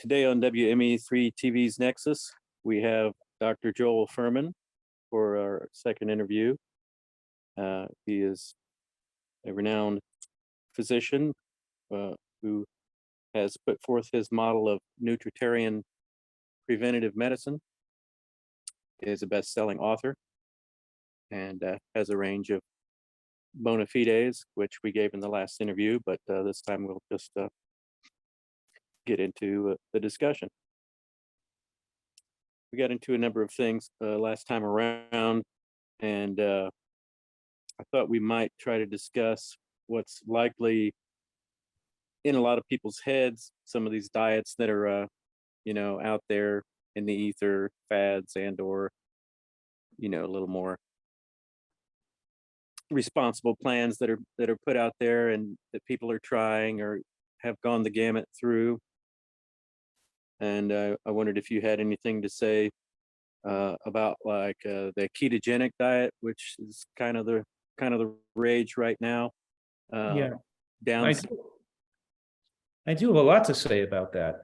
Today on WME3TV's Nexus, we have Dr. Joel Fuhrman for our second interview. He is a renowned physician who has put forth his model of Nutritarian Preventative medicine. He is a best-selling author and has a range of bona fides, which we gave in the last interview, but this time we'll just get into the discussion. We got into a number of things last time around, and I thought we might try to discuss what's likely in a lot of people's heads, some of these diets that are, out there in the ether, fads and/or, a little more responsible plans that are put out there and that people are trying or have gone the gamut through. And I wondered if you had anything to say about like the ketogenic diet, which is kind of the rage right now. Yeah, Down. I do have a lot to say about that.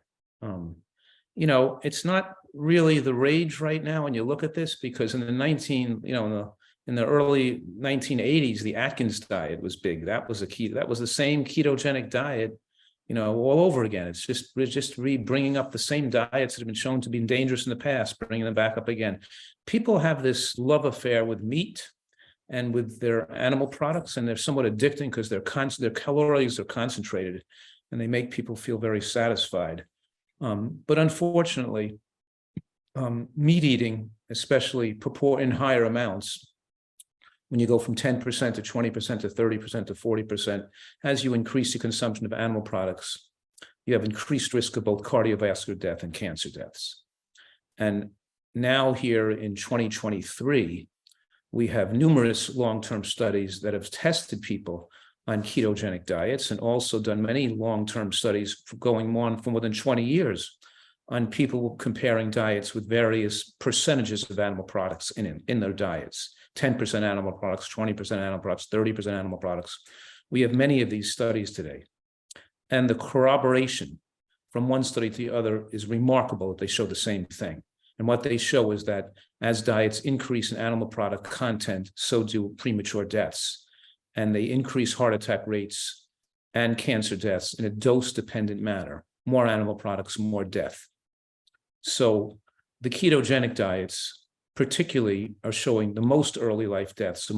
It's not really the rage right now when you look at this, because in the early 1980s, the Atkins diet was big. That was the same ketogenic diet, all over again. We're just bringing up the same diets that have been shown to be dangerous in the past, bringing them back up again. People have this love affair with meat and with their animal products, and they're somewhat addicting because their calories are concentrated, and they make people feel very satisfied. But unfortunately, meat eating, especially in higher amounts, when you go from 10% to 20% to 30% to 40%, as you increase the consumption of animal products, you have increased risk of both cardiovascular death and cancer deaths. And now here in 2023, we have numerous long-term studies that have tested people on ketogenic diets, and also done many long-term studies going on for more than 20 years on people comparing diets with various percentages of animal products in their diets. 10% animal products, 20% animal products, 30% animal products. We have many of these studies today. And the corroboration from one study to the other is remarkable that they show the same thing. And what they show is that as diets increase in animal product content, so do premature deaths. And they increase heart attack rates and cancer deaths in a dose-dependent manner. More animal products, more death. So the ketogenic diets particularly are showing the most early life deaths,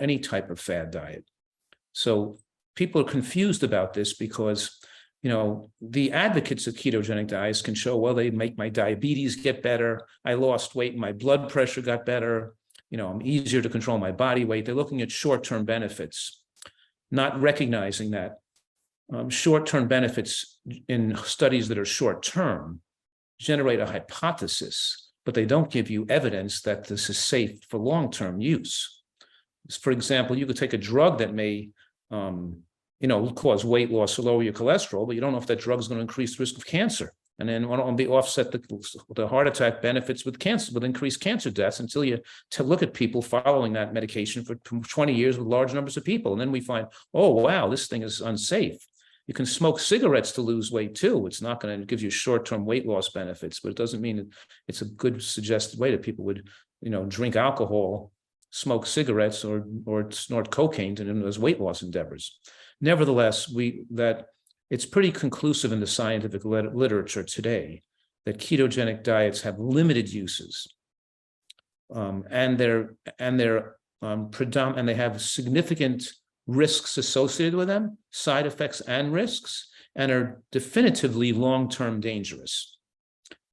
any type of fad diet. So people are confused about this because, the advocates of ketogenic diets can show, well, they make my diabetes get better. I lost weight, my blood pressure got better. I'm easier to control my body weight. They're looking at short-term benefits, not recognizing that short-term benefits in studies that are short-term generate a hypothesis, but they don't give you evidence that this is safe for long-term use. For example, you could take a drug that may, cause weight loss or lower your cholesterol, but you don't know if that drug is going to increase the risk of cancer. And then offset the heart attack benefits with cancer, with increased cancer deaths, until you look at people following that medication for 20 years with large numbers of people. And then we find, oh, wow, this thing is unsafe. You can smoke cigarettes to lose weight too. It's not going to give you short-term weight loss benefits, but it doesn't mean it's a good suggested way that people would, drink alcohol, smoke cigarettes, or snort cocaine in those weight loss endeavors. Nevertheless, it's pretty conclusive in the scientific literature today that ketogenic diets have limited uses, and they have significant risks associated with them, side effects and risks, and are definitively long-term dangerous.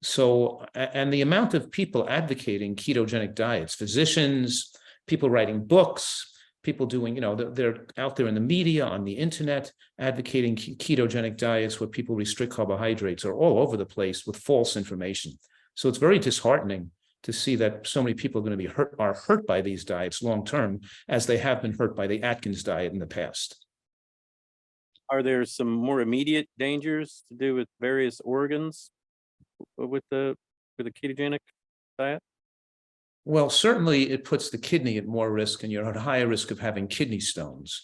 So, and the amount of people advocating ketogenic diets, physicians, people writing books, people doing, they're out there in the media, on the internet, advocating ketogenic diets where people restrict carbohydrates, are all over the place with false information. So it's very disheartening to see that so many people are going to be hurt by these diets long-term, as they have been hurt by the Atkins diet in the past. Are there some more immediate dangers to do with various organs with the ketogenic diet? Well, certainly it puts the kidney at more risk, and you're at a higher risk of having kidney stones.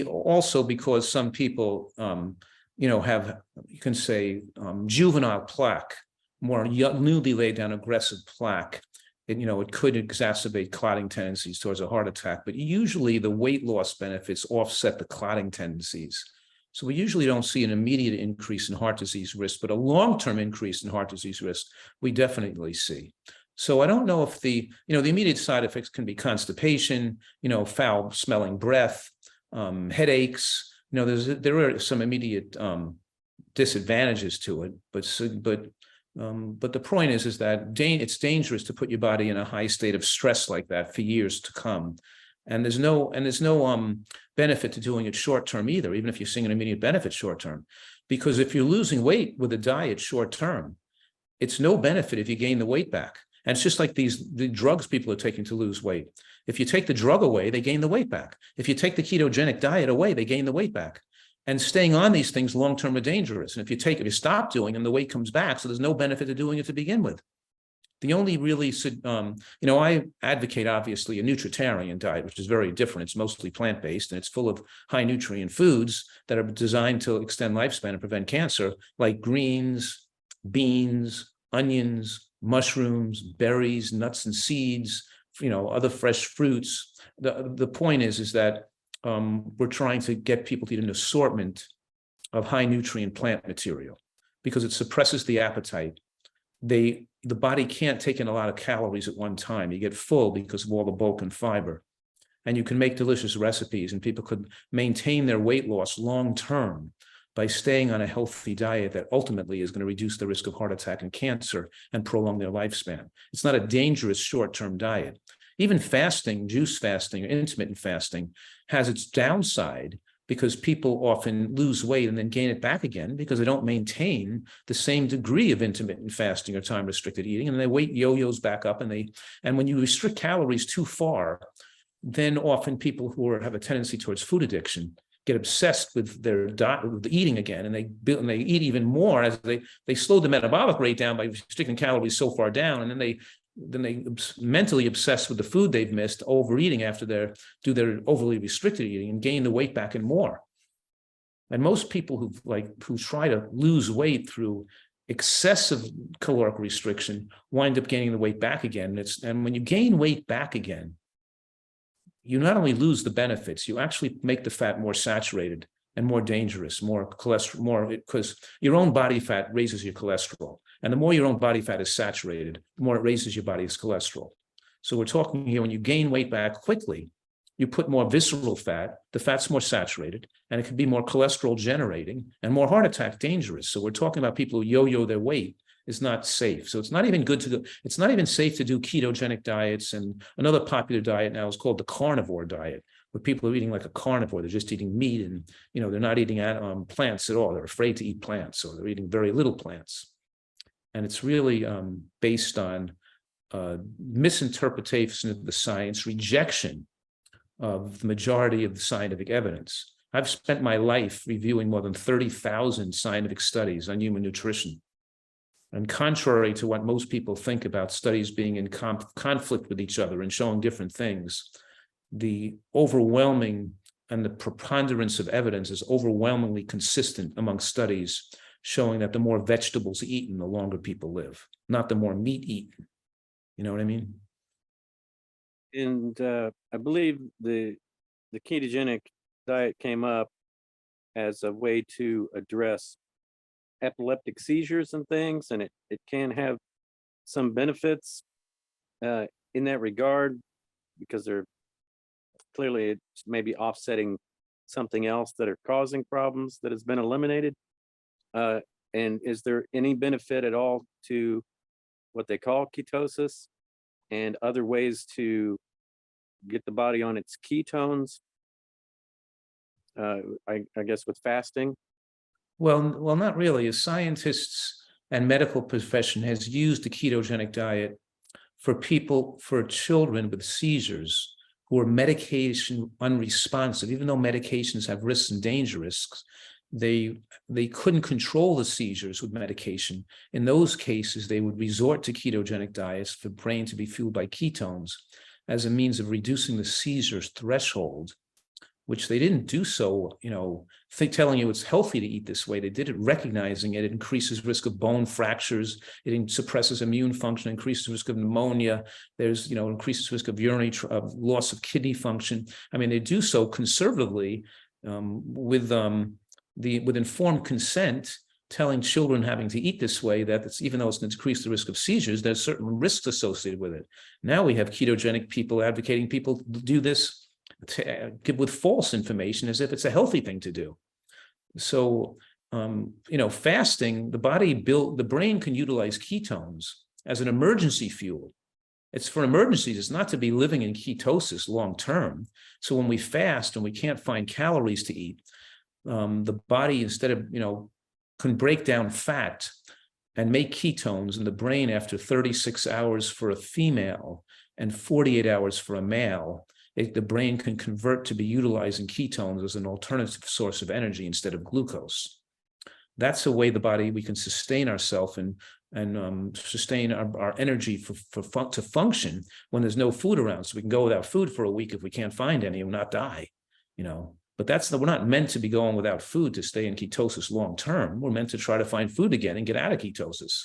Also because some people, have, you can say, juvenile plaque, more newly laid down aggressive plaque. It could exacerbate clotting tendencies towards a heart attack, but usually the weight loss benefits offset the clotting tendencies. So we usually don't see an immediate increase in heart disease risk, but a long-term increase in heart disease risk, we definitely see. So I don't know if the immediate side effects can be constipation, foul smelling breath, headaches. There are some immediate disadvantages to it, but the point is that it's dangerous to put your body in a high state of stress like that for years to come. And there's no benefit to doing it short term either, even if you're seeing an immediate benefit short term. Because if you're losing weight with a diet short term, it's no benefit if you gain the weight back. And it's just like the drugs people are taking to lose weight. If you take the drug away, they gain the weight back. If you take the ketogenic diet away, they gain the weight back. And staying on these things long-term are dangerous. And if you stop doing them, the weight comes back. So there's no benefit to doing it to begin with. The only really, I advocate obviously a Nutritarian diet, which is very different. It's mostly plant-based and it's full of high nutrient foods that are designed to extend lifespan and prevent cancer, like greens, beans, onions, mushrooms, berries, nuts and seeds, other fresh fruits. The point is that we're trying to get people to eat an assortment of high nutrient plant material because it suppresses the appetite. The body can't take in a lot of calories at one time. You get full because of all the bulk and fiber. And you can make delicious recipes, and people could maintain their weight loss long term by staying on a healthy diet that ultimately is going to reduce the risk of heart attack and cancer and prolong their lifespan. It's not a dangerous short-term diet. Even fasting, juice fasting or intermittent fasting has its downside because people often lose weight and then gain it back again because they don't maintain the same degree of intermittent fasting or time-restricted eating, and their weight yo-yos back up. And when you restrict calories too far, then often people who have a tendency towards food addiction get obsessed with their diet, with eating again, and they eat even more as they slow the metabolic rate down by restricting calories so far down, and then they mentally obsessed with the food they've missed, overeating after their overly restricted eating and gain the weight back and more. And most people who try to lose weight through excessive caloric restriction wind up gaining the weight back again. And when you gain weight back again, you not only lose the benefits, you actually make the fat more saturated and more dangerous, more cholesterol, because your own body fat raises your cholesterol. And the more your own body fat is saturated, the more it raises your body's cholesterol. So we're talking here, when you gain weight back quickly, you put more visceral fat, the fat's more saturated, and it can be more cholesterol generating and more heart attack dangerous. So we're talking about people who yo-yo their weight is not safe. So it's not even it's not even safe to do ketogenic diets. And another popular diet now is called the carnivore diet, where people are eating like a carnivore. They're just eating meat and, they're not eating plants at all. They're afraid to eat plants, so they're eating very little plants. And it's really based on misinterpretation of the science, rejection of the majority of the scientific evidence. I've spent my life reviewing more than 30,000 scientific studies on human nutrition. And contrary to what most people think about studies being in conflict with each other and showing different things, the overwhelming and the preponderance of evidence is overwhelmingly consistent among studies showing that the more vegetables eaten, the longer people live, not the more meat eaten. You know what I mean? And I believe the ketogenic diet came up as a way to address epileptic seizures and things, and it can have some benefits in that regard, because they're clearly it's maybe offsetting something else that are causing problems that has been eliminated. And is there any benefit at all to what they call ketosis and other ways to get the body on its ketones? I guess with fasting. Well, not really. As scientists and medical profession has used the ketogenic diet for children with seizures who are medication unresponsive. Even though medications have risks and danger risks, they couldn't control the seizures with medication. In those cases, they would resort to ketogenic diets for brain to be fueled by ketones as a means of reducing the seizures threshold, which they didn't do so, telling you it's healthy to eat this way. They did it recognizing it increases risk of bone fractures, it suppresses immune function, increases risk of pneumonia, there's, increases risk of urinary loss of kidney function. I mean, they do so conservatively with informed consent, telling children having to eat this way that it's, even though it's going to decrease the risk of seizures, there's certain risks associated with it. Now we have ketogenic people advocating people do this with false information as if it's a healthy thing to do. So, fasting, the brain can utilize ketones as an emergency fuel. It's for emergencies. It's not to be living in ketosis long term. So when we fast and we can't find calories to eat, the body, instead of, can break down fat and make ketones in the brain after 36 hours for a female and 48 hours for a male. The brain can convert to be utilizing ketones as an alternative source of energy instead of glucose. That's a way we can sustain ourselves and sustain our energy to function when there's no food around. So we can go without food for a week if we can't find any and not die, But we're not meant to be going without food to stay in ketosis long term. We're meant to try to find food again and get out of ketosis.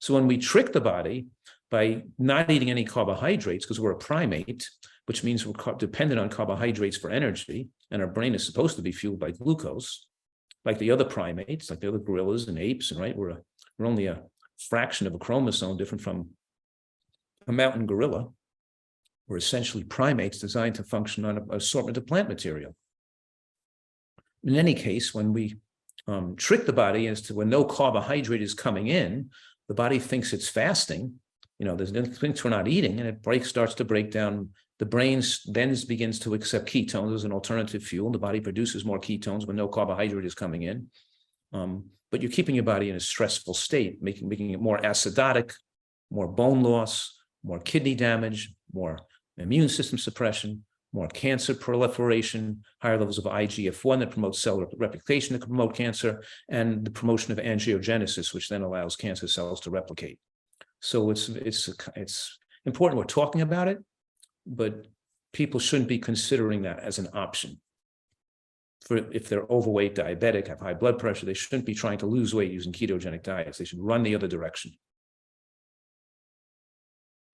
So when we trick the body by not eating any carbohydrates, because we're a primate, which means we're dependent on carbohydrates for energy, and our brain is supposed to be fueled by glucose, like the other primates, like the other gorillas and apes, and right, we're only a fraction of a chromosome different from a mountain gorilla. We're essentially primates designed to function on an assortment of plant material. In any case, when we trick the body as to when no carbohydrate is coming in, the body thinks it's fasting. Thinks we're not eating, and it starts to break down. The brain then begins to accept ketones as an alternative fuel. The body produces more ketones when no carbohydrate is coming in. But you're keeping your body in a stressful state, making it more acidotic, more bone loss, more kidney damage, more immune system suppression, more cancer proliferation, higher levels of IGF-1 that promotes cell replication to promote cancer, and the promotion of angiogenesis, which then allows cancer cells to replicate. So it's important we're talking about it, but people shouldn't be considering that as an option. If they're overweight, diabetic, have high blood pressure, they shouldn't be trying to lose weight using ketogenic diets. They should run the other direction.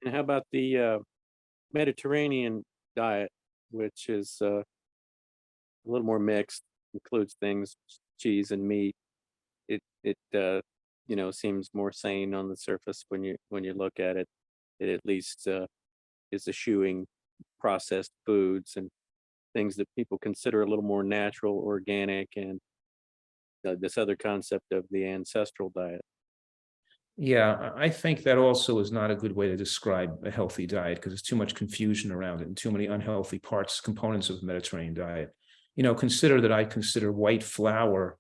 And how about the Mediterranean diet, which is a little more mixed, includes things, cheese and meat. It seems more sane on the surface when you look at it. It at least is eschewing processed foods and things that people consider a little more natural, organic, and this other concept of the ancestral diet. Yeah, I think that also is not a good way to describe a healthy diet, because there's too much confusion around it and too many unhealthy components of the Mediterranean diet. Consider that I consider white flour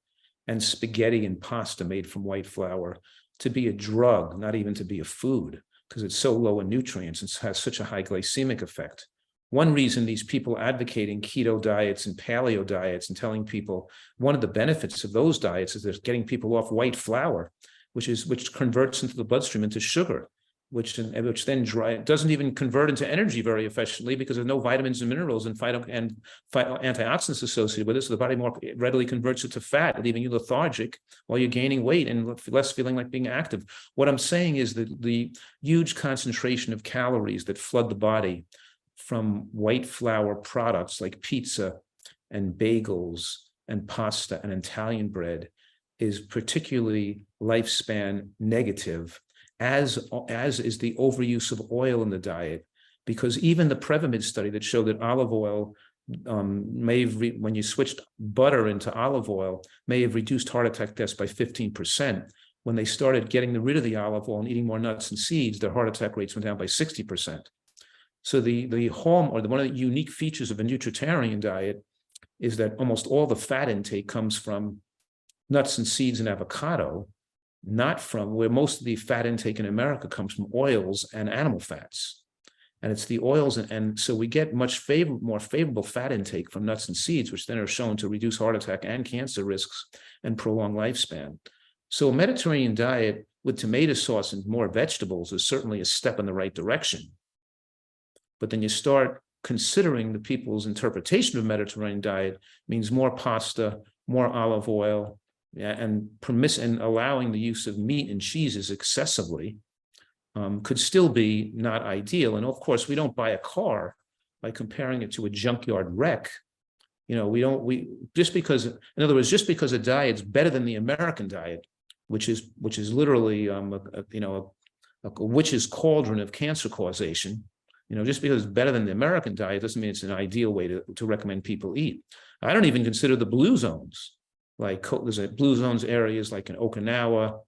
and spaghetti and pasta made from white flour to be a drug, not even to be a food, because it's so low in nutrients and has such a high glycemic effect. One reason these people advocating keto diets and paleo diets and telling people one of the benefits of those diets is they're getting people off white flour, which converts into the bloodstream into sugar, which then doesn't even convert into energy very efficiently because there's no vitamins and minerals and antioxidants associated with it. So the body more readily converts it to fat, leaving you lethargic while you're gaining weight and less feeling like being active. What I'm saying is that the huge concentration of calories that flood the body from white flour products like pizza and bagels and pasta and Italian bread is particularly lifespan negative, as is the overuse of oil in the diet, because even the Preventative study that showed that olive oil when you switched butter into olive oil, may have reduced heart attack deaths by 15%. When they started getting rid of the olive oil and eating more nuts and seeds, their heart attack rates went down by 60%. So one of the unique features of a nutritarian diet is that almost all the fat intake comes from nuts and seeds and avocado, not from where most of the fat intake in America comes from oils and animal fats. And it's the oils, and so we get much more favorable fat intake from nuts and seeds, which then are shown to reduce heart attack and cancer risks and prolong lifespan. So a Mediterranean diet with tomato sauce and more vegetables is certainly a step in the right direction. But then you start considering the people's interpretation of Mediterranean diet means more pasta, more olive oil, and allowing the use of meat and cheeses excessively, could still be not ideal. And of course, we don't buy a car by comparing it to a junkyard wreck. Just because a diet's better than the American diet, which is literally a witch's cauldron of cancer causation, just because it's better than the American diet doesn't mean it's an ideal way to recommend people eat. I don't even consider the blue zones. Like there's blue zones areas like in Okinawa,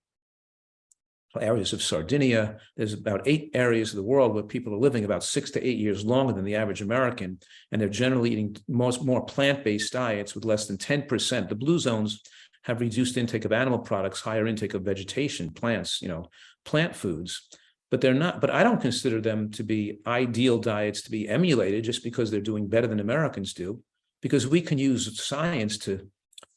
areas of Sardinia. There's about 8 areas of the world where people are living about 6 to 8 years longer than the average American, and they're generally eating more plant-based diets with less than 10%. The blue zones have reduced intake of animal products, higher intake of vegetation, plants, plant foods. But they're not. But I don't consider them to be ideal diets to be emulated just because they're doing better than Americans do, because we can use science to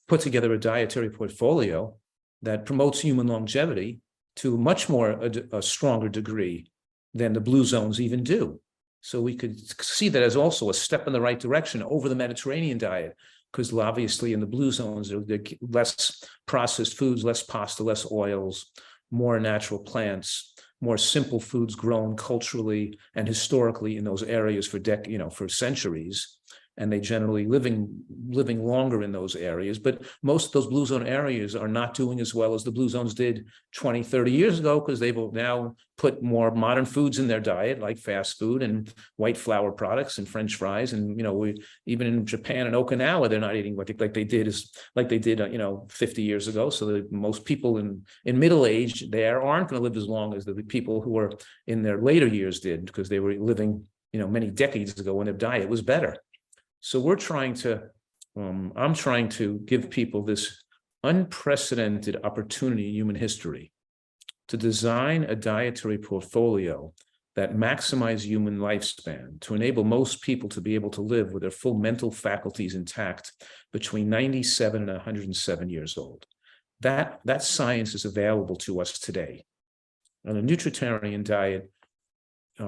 put together a dietary portfolio that promotes human longevity to much more a stronger degree than the blue zones even do. So we could see that as also a step in the right direction over the Mediterranean diet, because obviously in the blue zones, there are less processed foods, less pasta, less oils, more natural plants, more simple foods grown culturally and historically in those areas for centuries. And they generally living longer in those areas. But most of those blue zone areas are not doing as well as the blue zones did 20, 30 years ago, because they've now put more modern foods in their diet, like fast food and white flour products and French fries. And, even in Japan and Okinawa, they're not eating like they did 50 years ago. So most people in middle age there aren't going to live as long as the people who are in their later years did, because they were living, many decades ago when their diet was better. So I'm trying to give people this unprecedented opportunity in human history to design a dietary portfolio that maximizes human lifespan, to enable most people to be able to live with their full mental faculties intact between 97 and 107 years old. That science is available to us today. And a nutritarian diet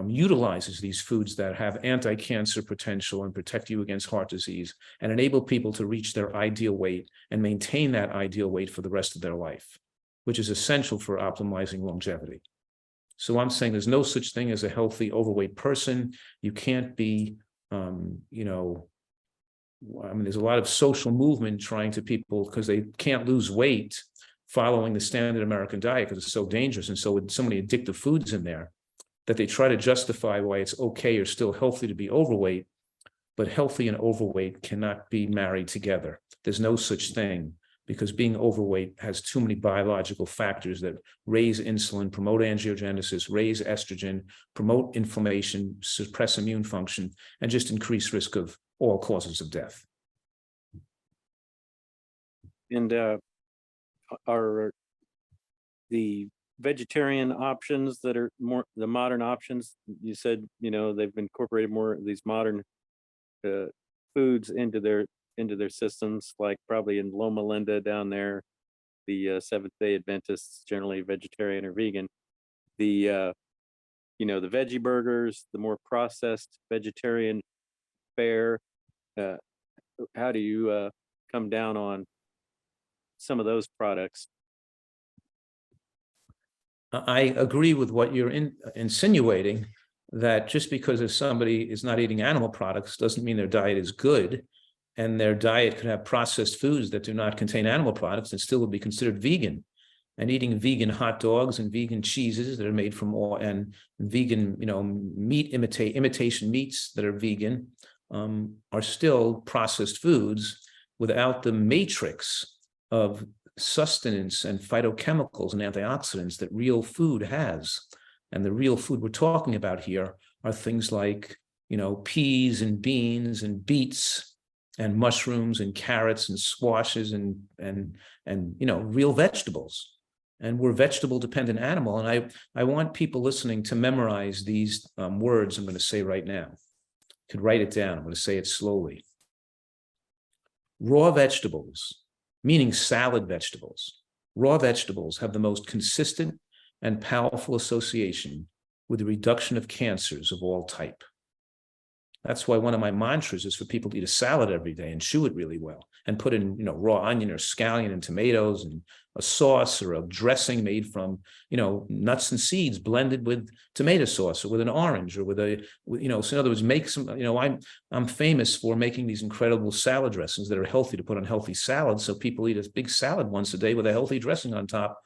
utilizes these foods that have anti-cancer potential and protect you against heart disease and enable people to reach their ideal weight and maintain that ideal weight for the rest of their life, which is essential for optimizing longevity. So I'm saying there's no such thing as a healthy overweight person. You can't be, there's a lot of social movement trying to people because they can't lose weight following the standard American diet because it's so dangerous and so many addictive foods in there, that they try to justify why it's okay or still healthy to be overweight, but healthy and overweight cannot be married together. There's no such thing, because being overweight has too many biological factors that raise insulin, promote angiogenesis, raise estrogen, promote inflammation, suppress immune function, and just increase risk of all causes of death. And are the vegetarian options that are more the modern options, you said, they've incorporated more of these modern foods into their systems, like probably in Loma Linda down there, the Seventh-day Adventists, generally vegetarian or vegan, the the veggie burgers, the more processed vegetarian fare. How do you come down on some of those products? I agree with what you're insinuating, that just because somebody is not eating animal products doesn't mean their diet is good, and their diet could have processed foods that do not contain animal products and still would be considered vegan. And eating vegan hot dogs and vegan cheeses that are made from oil and vegan, meat imitation meats that are vegan are still processed foods without the matrix of sustenance and phytochemicals and antioxidants that real food has. And the real food we're talking about here are things like, peas and beans and beets and mushrooms and carrots and squashes and real vegetables. And we're a vegetable dependent animal. And I want people listening to memorize these words I'm going to say right now. You could write it down. I'm going to say it slowly. Raw vegetables, meaning salad vegetables. Raw vegetables have the most consistent and powerful association with the reduction of cancers of all type. That's why one of my mantras is for people to eat a salad every day and chew it really well and put in, raw onion or scallion and tomatoes and a sauce or a dressing made from, nuts and seeds blended with tomato sauce or with an orange or so in other words, make some, I'm famous for making these incredible salad dressings that are healthy to put on healthy salads. So people eat a big salad once a day with a healthy dressing on top.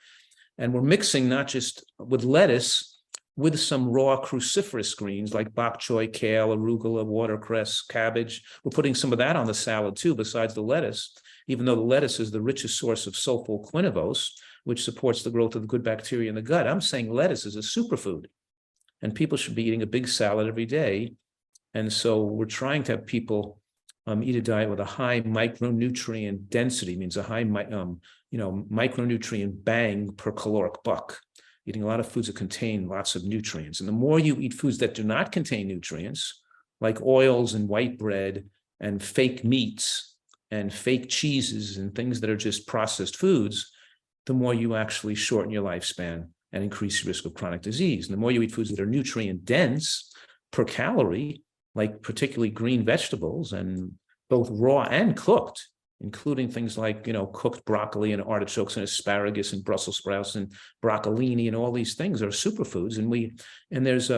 And we're mixing not just with lettuce, with some raw cruciferous greens like bok choy, kale, arugula, watercress, cabbage. We're putting some of that on the salad too, besides the lettuce, even though the lettuce is the richest source of sulfoquinavose, which supports the growth of the good bacteria in the gut. I'm saying lettuce is a superfood, and people should be eating a big salad every day. And so we're trying to have people eat a diet with a high micronutrient density, means a high micronutrient bang per caloric buck. Eating a lot of foods that contain lots of nutrients. And the more you eat foods that do not contain nutrients, like oils and white bread and fake meats and fake cheeses and things that are just processed foods, the more you actually shorten your lifespan and increase your risk of chronic disease. And the more you eat foods that are nutrient dense per calorie, like particularly green vegetables, and both raw and cooked, including things like, cooked broccoli and artichokes and asparagus and Brussels sprouts and broccolini, and all these things are superfoods. And there's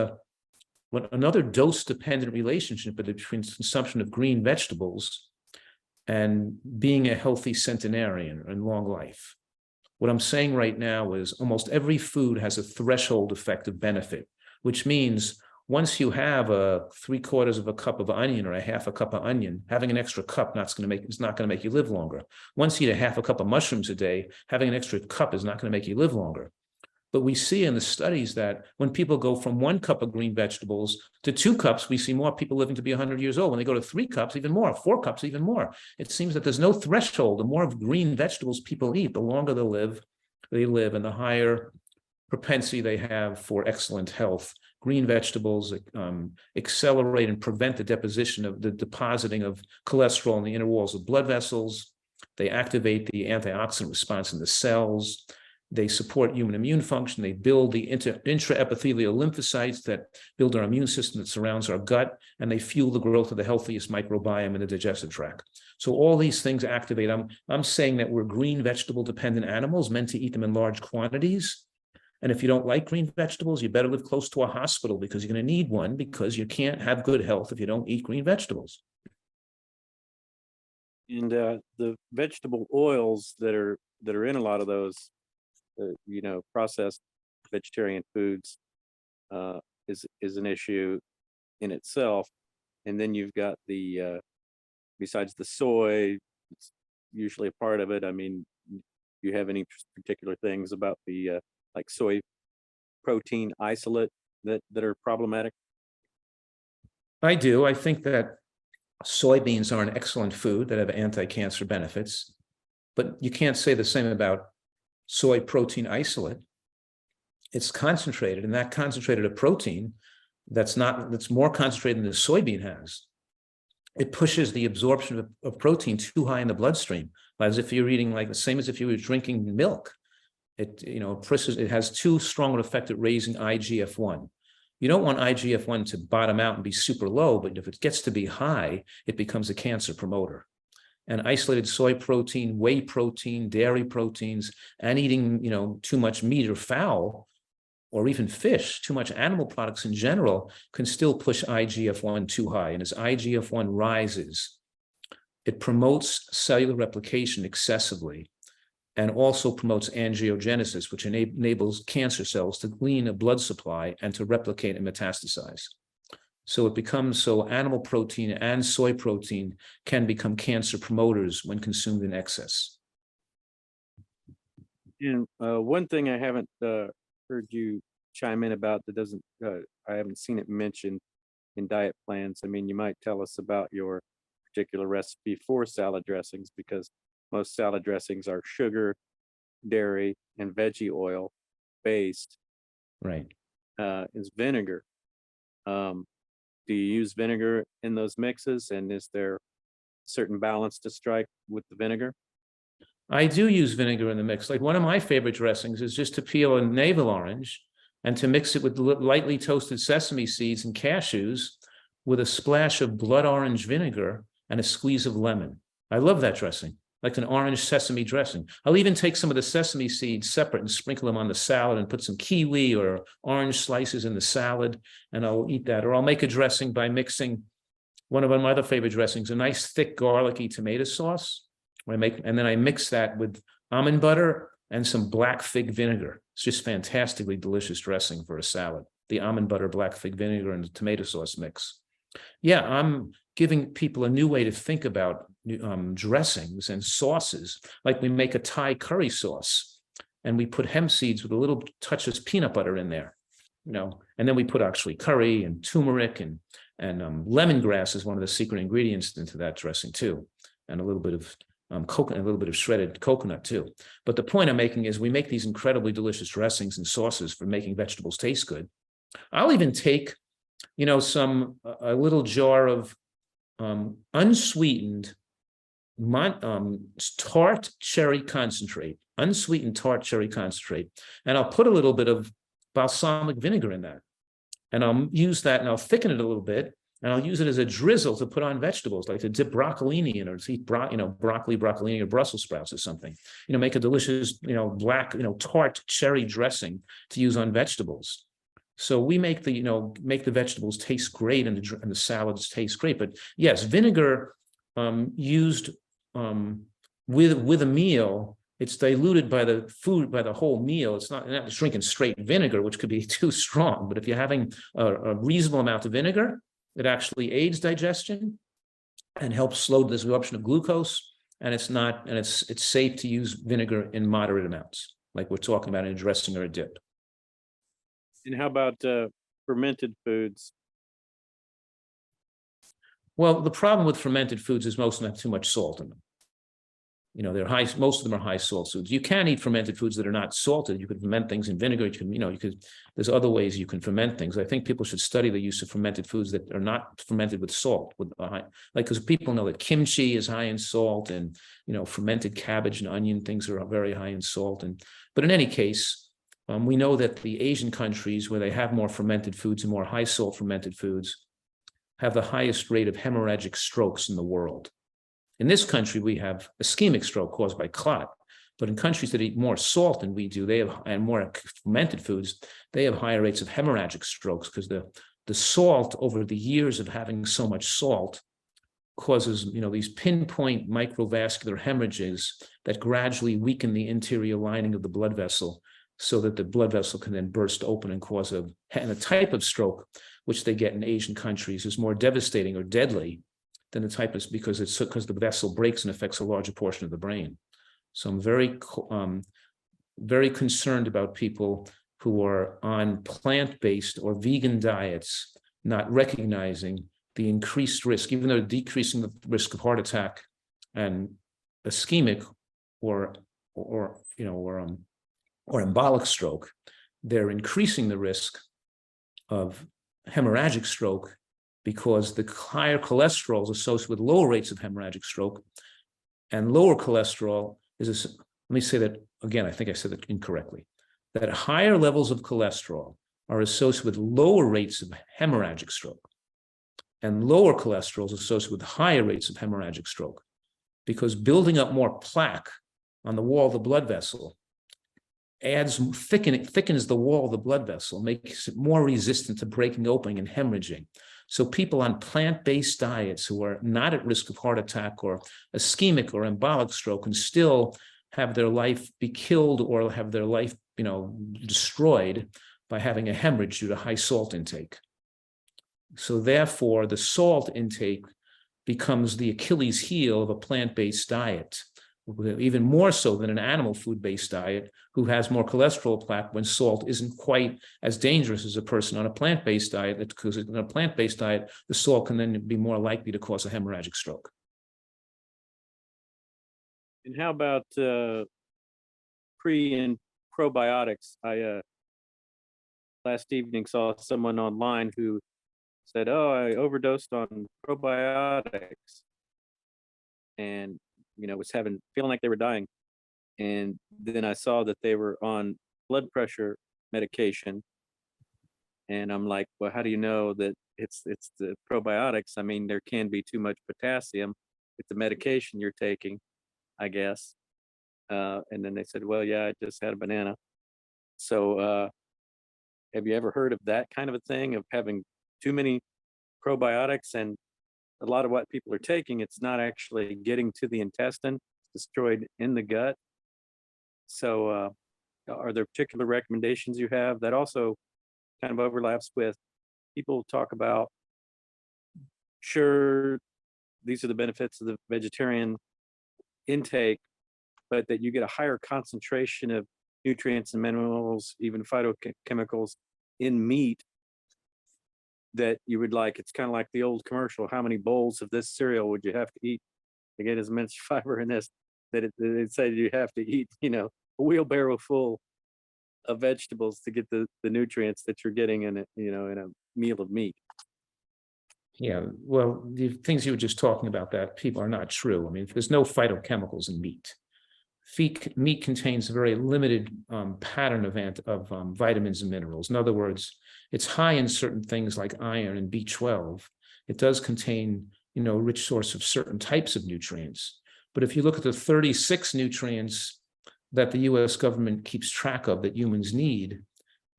another dose-dependent relationship between consumption of green vegetables and being a healthy centenarian and long life. What I'm saying right now is almost every food has a threshold effect of benefit, which means once you have a 3/4 of a cup of onion or a half a cup of onion, having an extra cup is not going to make you live longer. Once you eat a half a cup of mushrooms a day, having an extra cup is not going to make you live longer. But we see in the studies that when people go from 1 cup of green vegetables to 2 cups, we see more people living to be 100 years old. When they go to 3 cups, even more, 4 cups, even more. It seems that there's no threshold. The more of green vegetables people eat, the longer they live, and the higher propensity they have for excellent health. Green vegetables accelerate and prevent the depositing of cholesterol in the inner walls of blood vessels. They activate the antioxidant response in the cells. They support human immune function. They build the intraepithelial lymphocytes that build our immune system that surrounds our gut, and they fuel the growth of the healthiest microbiome in the digestive tract. So all these things activate. I'm saying that we're green vegetable dependent animals meant to eat them in large quantities. And if you don't like green vegetables, you better live close to a hospital, because you're going to need one, because you can't have good health if you don't eat green vegetables. And the vegetable oils that are in a lot of those, processed vegetarian foods is an issue in itself. And then you've got the besides the soy, it's usually a part of it. I mean, do you have any particular things about the like soy protein isolate that are problematic? I do. I think that soybeans are an excellent food that have anti-cancer benefits, but you can't say the same about soy protein isolate. It's concentrated, and that concentrated a protein that's more concentrated than the soybean has. It pushes the absorption of protein too high in the bloodstream, as if you're eating the same as if you were drinking milk. It has too strong an effect at raising IGF-1. You don't want IGF-1 to bottom out and be super low, but if it gets to be high, it becomes a cancer promoter. And isolated soy protein, whey protein, dairy proteins, and eating, too much meat or fowl, or even fish, too much animal products in general, can still push IGF-1 too high. And as IGF-1 rises, it promotes cellular replication excessively, and also promotes angiogenesis, which enables cancer cells to glean a blood supply and to replicate and metastasize. So it becomes animal protein and soy protein can become cancer promoters when consumed in excess. And one thing I haven't heard you chime in about that doesn't, I haven't seen it mentioned in diet plans. I mean, you might tell us about your particular recipe for salad dressings, because most salad dressings are sugar, dairy, and veggie oil based. Right. Is vinegar. Do you use vinegar in those mixes? And is there a certain balance to strike with the vinegar? I do use vinegar in the mix. Like, one of my favorite dressings is just to peel a navel orange and to mix it with lightly toasted sesame seeds and cashews, with a splash of blood orange vinegar and a squeeze of lemon. I love that dressing, like an orange sesame dressing. I'll even take some of the sesame seeds separate and sprinkle them on the salad and put some kiwi or orange slices in the salad, and I'll eat that. Or I'll make a dressing by mixing one of my other favorite dressings, a nice thick garlicky tomato sauce. And then I mix that with almond butter and some black fig vinegar. It's just fantastically delicious dressing for a salad. The almond butter, black fig vinegar, and the tomato sauce mix. Yeah, I'm giving people a new way to think about dressings and sauces. Like we make a Thai curry sauce, and we put hemp seeds with a little touch of peanut butter in there, and then we put actually curry and turmeric and lemongrass is one of the secret ingredients into that dressing too, and a little bit of coconut, a little bit of shredded coconut too. But the point I'm making is we make these incredibly delicious dressings and sauces for making vegetables taste good. I'll even take, a little jar of unsweetened tart cherry concentrate, unsweetened tart cherry concentrate, and I'll put a little bit of balsamic vinegar in that, and I'll use that and I'll thicken it a little bit, and I'll use it as a drizzle to put on vegetables, like to dip broccolini in, or to eat broccolini or Brussels sprouts or something. Make a delicious, black, tart cherry dressing to use on vegetables. So we make the vegetables taste great and the salads taste great. But yes, vinegar used with a meal, it's diluted by the food, by the whole meal. It's not just drinking straight vinegar, which could be too strong. But if you're having a reasonable amount of vinegar, it actually aids digestion and helps slow the absorption of glucose. And it's safe to use vinegar in moderate amounts, like we're talking about in a dressing or a dip. And how about fermented foods? Well, the problem with fermented foods is most of them have too much salt in them. They're high. Most of them are high salt foods. You can eat fermented foods that are not salted. You can ferment things in vinegar. There's other ways you can ferment things. I think people should study the use of fermented foods that are not fermented with salt, because people know that kimchi is high in salt, and fermented cabbage and onion things are very high in salt. But in any case, we know that the Asian countries where they have more fermented foods and more high salt fermented foods have the highest rate of hemorrhagic strokes in the world. In this country, we have ischemic stroke caused by clot, but in countries that eat more salt than we do, and more fermented foods, they have higher rates of hemorrhagic strokes, because the salt, over the years of having so much salt, causes these pinpoint microvascular hemorrhages that gradually weaken the interior lining of the blood vessel, so that the blood vessel can then burst open and cause a type of stroke, which they get in Asian countries, is more devastating or deadly than the type of, because the vessel breaks and affects a larger portion of the brain. So I'm very concerned about people who are on plant-based or vegan diets, not recognizing the increased risk, even though they're decreasing the risk of heart attack and ischemic or embolic stroke, they're increasing the risk of hemorrhagic stroke, because the higher cholesterol is associated with lower rates of hemorrhagic stroke, and lower cholesterol let me say that again, I think I said that incorrectly, that higher levels of cholesterol are associated with lower rates of hemorrhagic stroke, and lower cholesterol is associated with higher rates of hemorrhagic stroke, because building up more plaque on the wall of the blood vessel thickens the wall of the blood vessel, makes it more resistant to breaking open and hemorrhaging. So people on plant-based diets who are not at risk of heart attack or ischemic or embolic stroke can still have their life be killed or have their life, destroyed by having a hemorrhage due to high salt intake. So therefore, the salt intake becomes the Achilles heel of a plant-based diet, even more so than an animal food-based diet, who has more cholesterol plaque when salt isn't quite as dangerous as a person on a plant-based diet, because in a plant-based diet, the salt can then be more likely to cause a hemorrhagic stroke. And how about pre and probiotics? I last evening saw someone online who said, "Oh, I overdosed on probiotics," and was feeling like they were dying. And then I saw that they were on blood pressure medication, and I'm like, well, how do you know that it's the probiotics. I mean, there can be too much potassium with the medication you're taking, I guess. And then they said, well, yeah, I just had a banana. So have you ever heard of that kind of a thing, of having too many probiotics? And a lot of what people are taking, it's not actually getting to the intestine, it's destroyed in the gut. So are there particular recommendations you have that also kind of overlaps with people talk about, sure, these are the benefits of the vegetarian intake, but that you get a higher concentration of nutrients and minerals, even phytochemicals in meat that you would like. It's kind of like the old commercial, how many bowls of this cereal would you have to eat to get as much fiber in this, that it said you have to eat, a wheelbarrow full of vegetables to get the nutrients that you're getting in a meal of meat. Yeah, well, the things you were just talking about, that people are not true. I mean, there's no phytochemicals in meat. Meat contains a very limited pattern of vitamins and minerals. In other words, it's high in certain things like iron and B12. It does contain, a rich source of certain types of nutrients. But if you look at the 36 nutrients that the US government keeps track of that humans need,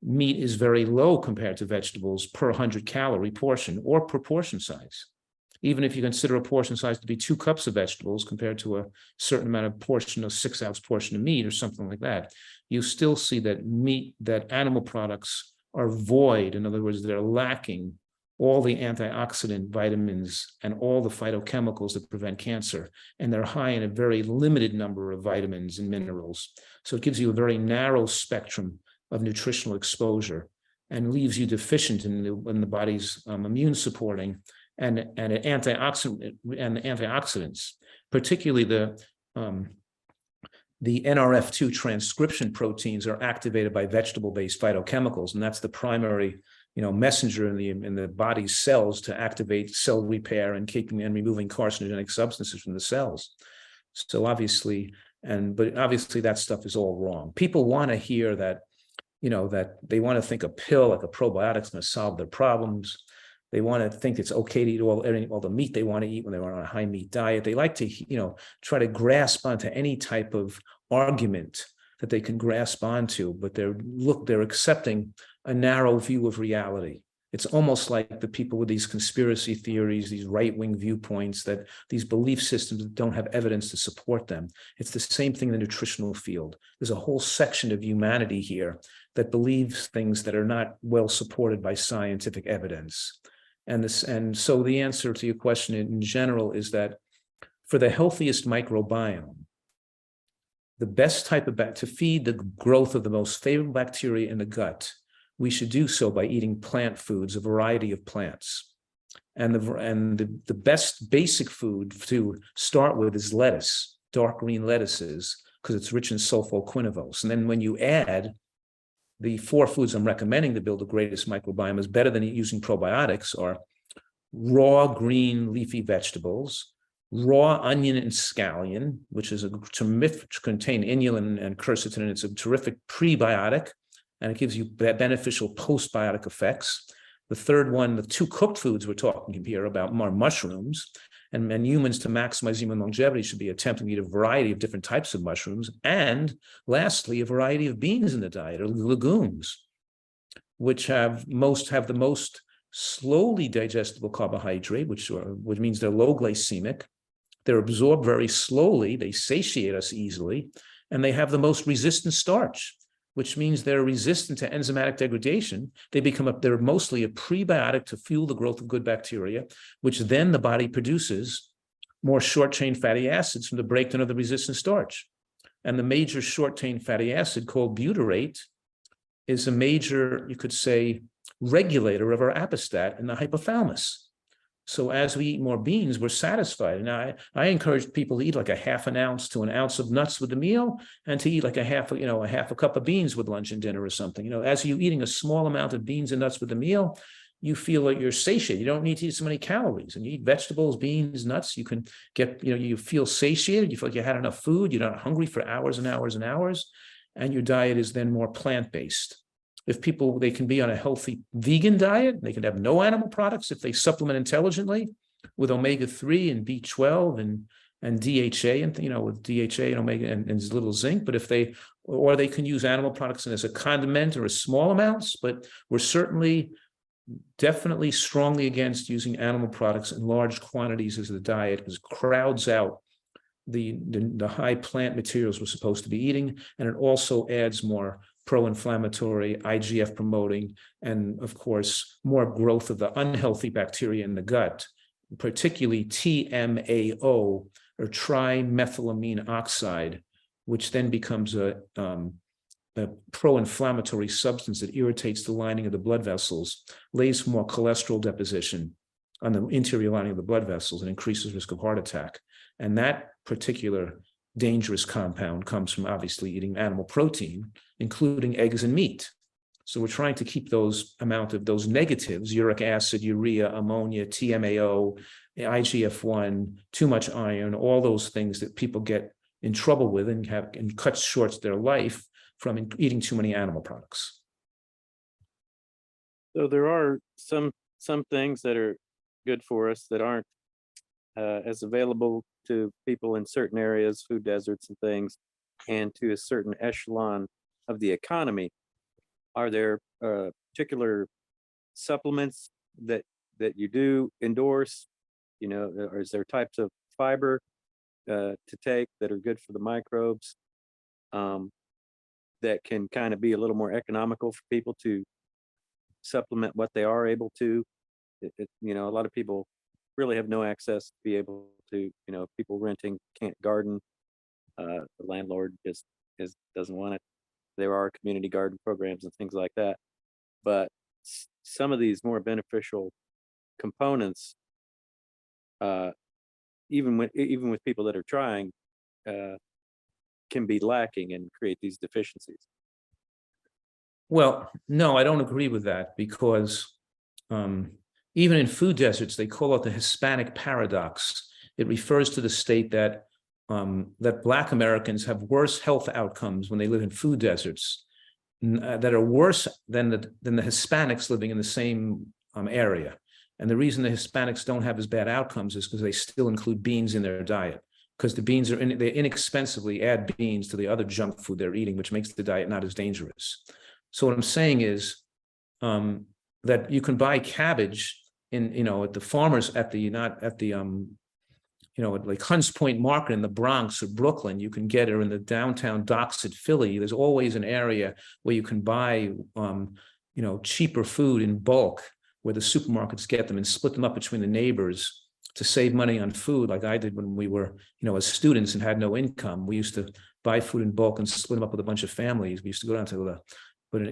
meat is very low compared to vegetables per 100-calorie portion or proportion size. Even if you consider a portion size to be 2 cups of vegetables compared to a certain amount of portion, a 6-ounce portion of meat or something like that, you still see that animal products are void. In other words, they're lacking all the antioxidant vitamins and all the phytochemicals that prevent cancer. And they're high in a very limited number of vitamins and minerals. So it gives you a very narrow spectrum of nutritional exposure and leaves you deficient in the body's immune supporting and antioxidants, particularly the NRF2 transcription proteins are activated by vegetable-based phytochemicals, and that's the primary, messenger in the body's cells to activate cell repair and removing carcinogenic substances from the cells. So obviously that stuff is all wrong. People want to hear that, that they want to think a pill like a probiotic is going to solve their problems. They want to think it's okay to eat all the meat they want to eat when they're on a high meat diet. They like to, try to grasp onto any type of argument that they can grasp onto, but they're accepting a narrow view of reality. It's almost like the people with these conspiracy theories, these right-wing viewpoints, that these belief systems that don't have evidence to support them. It's the same thing in the nutritional field. There's a whole section of humanity here that believes things that are not well supported by scientific evidence. And so the answer to your question in general is that for the healthiest microbiome, the best type to feed the growth of the most favorable bacteria in the gut, we should do so by eating plant foods, a variety of plants. And the best basic food to start with is lettuce, dark green lettuces, because it's rich in sulfoquinavose. And then when you add the 4 foods I'm recommending to build the greatest microbiome is better than using probiotics are raw green leafy vegetables, raw onion and scallion, which is contain inulin and quercetin. It's a terrific prebiotic, and it gives you beneficial postbiotic effects. The third one, the 2 cooked foods we're talking here about are mushrooms. And humans, to maximize human longevity, should be attempting to eat a variety of different types of mushrooms. And lastly, a variety of beans in the diet, or legumes, which have the most slowly digestible carbohydrate, which means they're low glycemic. They're absorbed very slowly. They satiate us easily. And they have the most resistant starch, which means they're resistant to enzymatic degradation. They're mostly a prebiotic to fuel the growth of good bacteria, which then the body produces more short-chain fatty acids from the breakdown of the resistant starch. And the major short-chain fatty acid, called butyrate, is a major, you could say, regulator of our apostat in the hypothalamus. So as we eat more beans, we're satisfied. And I encourage people to eat like a half an ounce to an ounce of nuts with the meal, and to eat like a half a cup of beans with lunch and dinner or something. As you're eating a small amount of beans and nuts with the meal, you feel like you're satiated. You don't need to eat so many calories. And you eat vegetables, beans, nuts, you can get, you feel satiated. You feel like you had enough food. You're not hungry for hours and hours and hours. And your diet is then more plant-based. if people, they can be on a healthy vegan diet, they can have no animal products if they supplement intelligently with omega-3 and B12 and DHA, and with DHA and omega and little zinc. But if they, or they can use animal products as a condiment or a small amounts, but we're certainly definitely strongly against using animal products in large quantities as the diet, because it crowds out the high plant materials we're supposed to be eating, and it also adds more pro-inflammatory, IGF promoting, and of course more growth of the unhealthy bacteria in the gut, particularly TMAO, or trimethylamine oxide, which then becomes a pro-inflammatory substance that irritates the lining of the blood vessels, lays for more cholesterol deposition on the interior lining of the blood vessels, and increases risk of heart attack. And that particular dangerous compound comes from obviously eating animal protein, including eggs and meat. So we're trying to keep those amount of those negatives, uric acid, urea, ammonia, TMAO, IGF-1, too much iron, all those things that people get in trouble with and cuts short their life from eating too many animal products. So there are some things that are good for us that aren't as available to people in certain areas, food deserts and things, and to a certain echelon of the economy. Are there particular supplements that you do endorse? Or is there types of fiber to take that are good for the microbes, that can kind of be a little more economical for people to supplement what they are able to? A lot of people really have no access to be able to, people renting can't garden. The landlord just doesn't want it. There are community garden programs and things like that. But some of these more beneficial components, even with people that are trying, can be lacking and create these deficiencies. Well, no, I don't agree with that, because even in food deserts, they call it the Hispanic paradox. It refers to the state that Black Americans have worse health outcomes when they live in food deserts, that are worse than the Hispanics living in the same area. And the reason the Hispanics don't have as bad outcomes is because they still include beans in their diet, because the beans they inexpensively add beans to the other junk food they're eating, which makes the diet not as dangerous. So what I'm saying is that you can buy cabbage at the farmers like Hunts Point Market in the Bronx or Brooklyn. You can get it, or in the downtown docks at Philly. There's always an area where you can buy cheaper food in bulk, where the supermarkets get them and split them up between the neighbors to save money on food, like I did when we were, as students and had no income. We used to buy food in bulk and split them up with a bunch of families. We used to go down to the,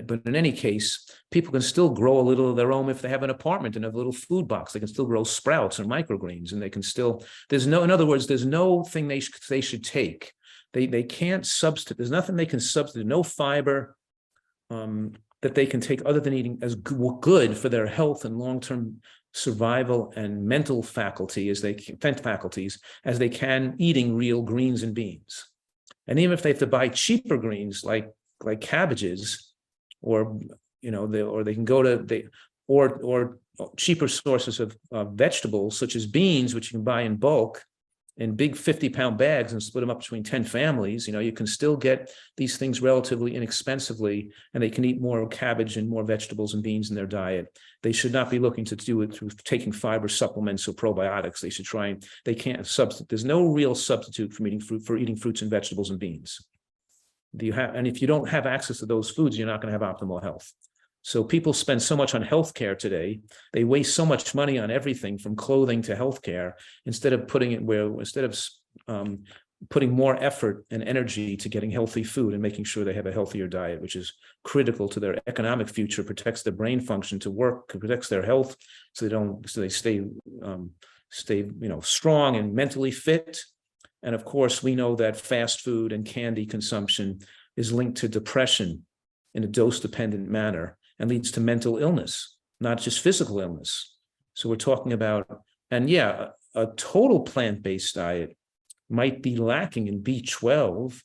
but in any case, people can still grow a little of their own if they have an apartment and have a little food box. They can still grow sprouts or microgreens, and they can still, in other words, there's no thing they should take. They can't substitute. There's nothing they can substitute, no fiber that they can take other than eating as good for their health and long-term survival and mental faculties as they can eating real greens and beans. And even if they have to buy cheaper greens like cabbages, or they can go to or cheaper sources of vegetables such as beans, which you can buy in bulk in big 50-pound bags and split them up between 10 families. You can still get these things relatively inexpensively, and they can eat more cabbage and more vegetables and beans in their diet. They should not be looking to do it through taking fiber supplements or probiotics. They should try, they can't substitute. There's no real substitute for eating fruits and vegetables and beans. And if you don't have access to those foods, you're not going to have optimal health. So people spend so much on healthcare today. They waste so much money on everything from clothing to healthcare, instead of putting more effort and energy to getting healthy food and making sure they have a healthier diet, which is critical to their economic future, protects their brain function to work, protects their health, so they stay strong and mentally fit. And of course, we know that fast food and candy consumption is linked to depression in a dose-dependent manner and leads to mental illness, not just physical illness. So we're talking about, a total plant-based diet might be lacking in B12,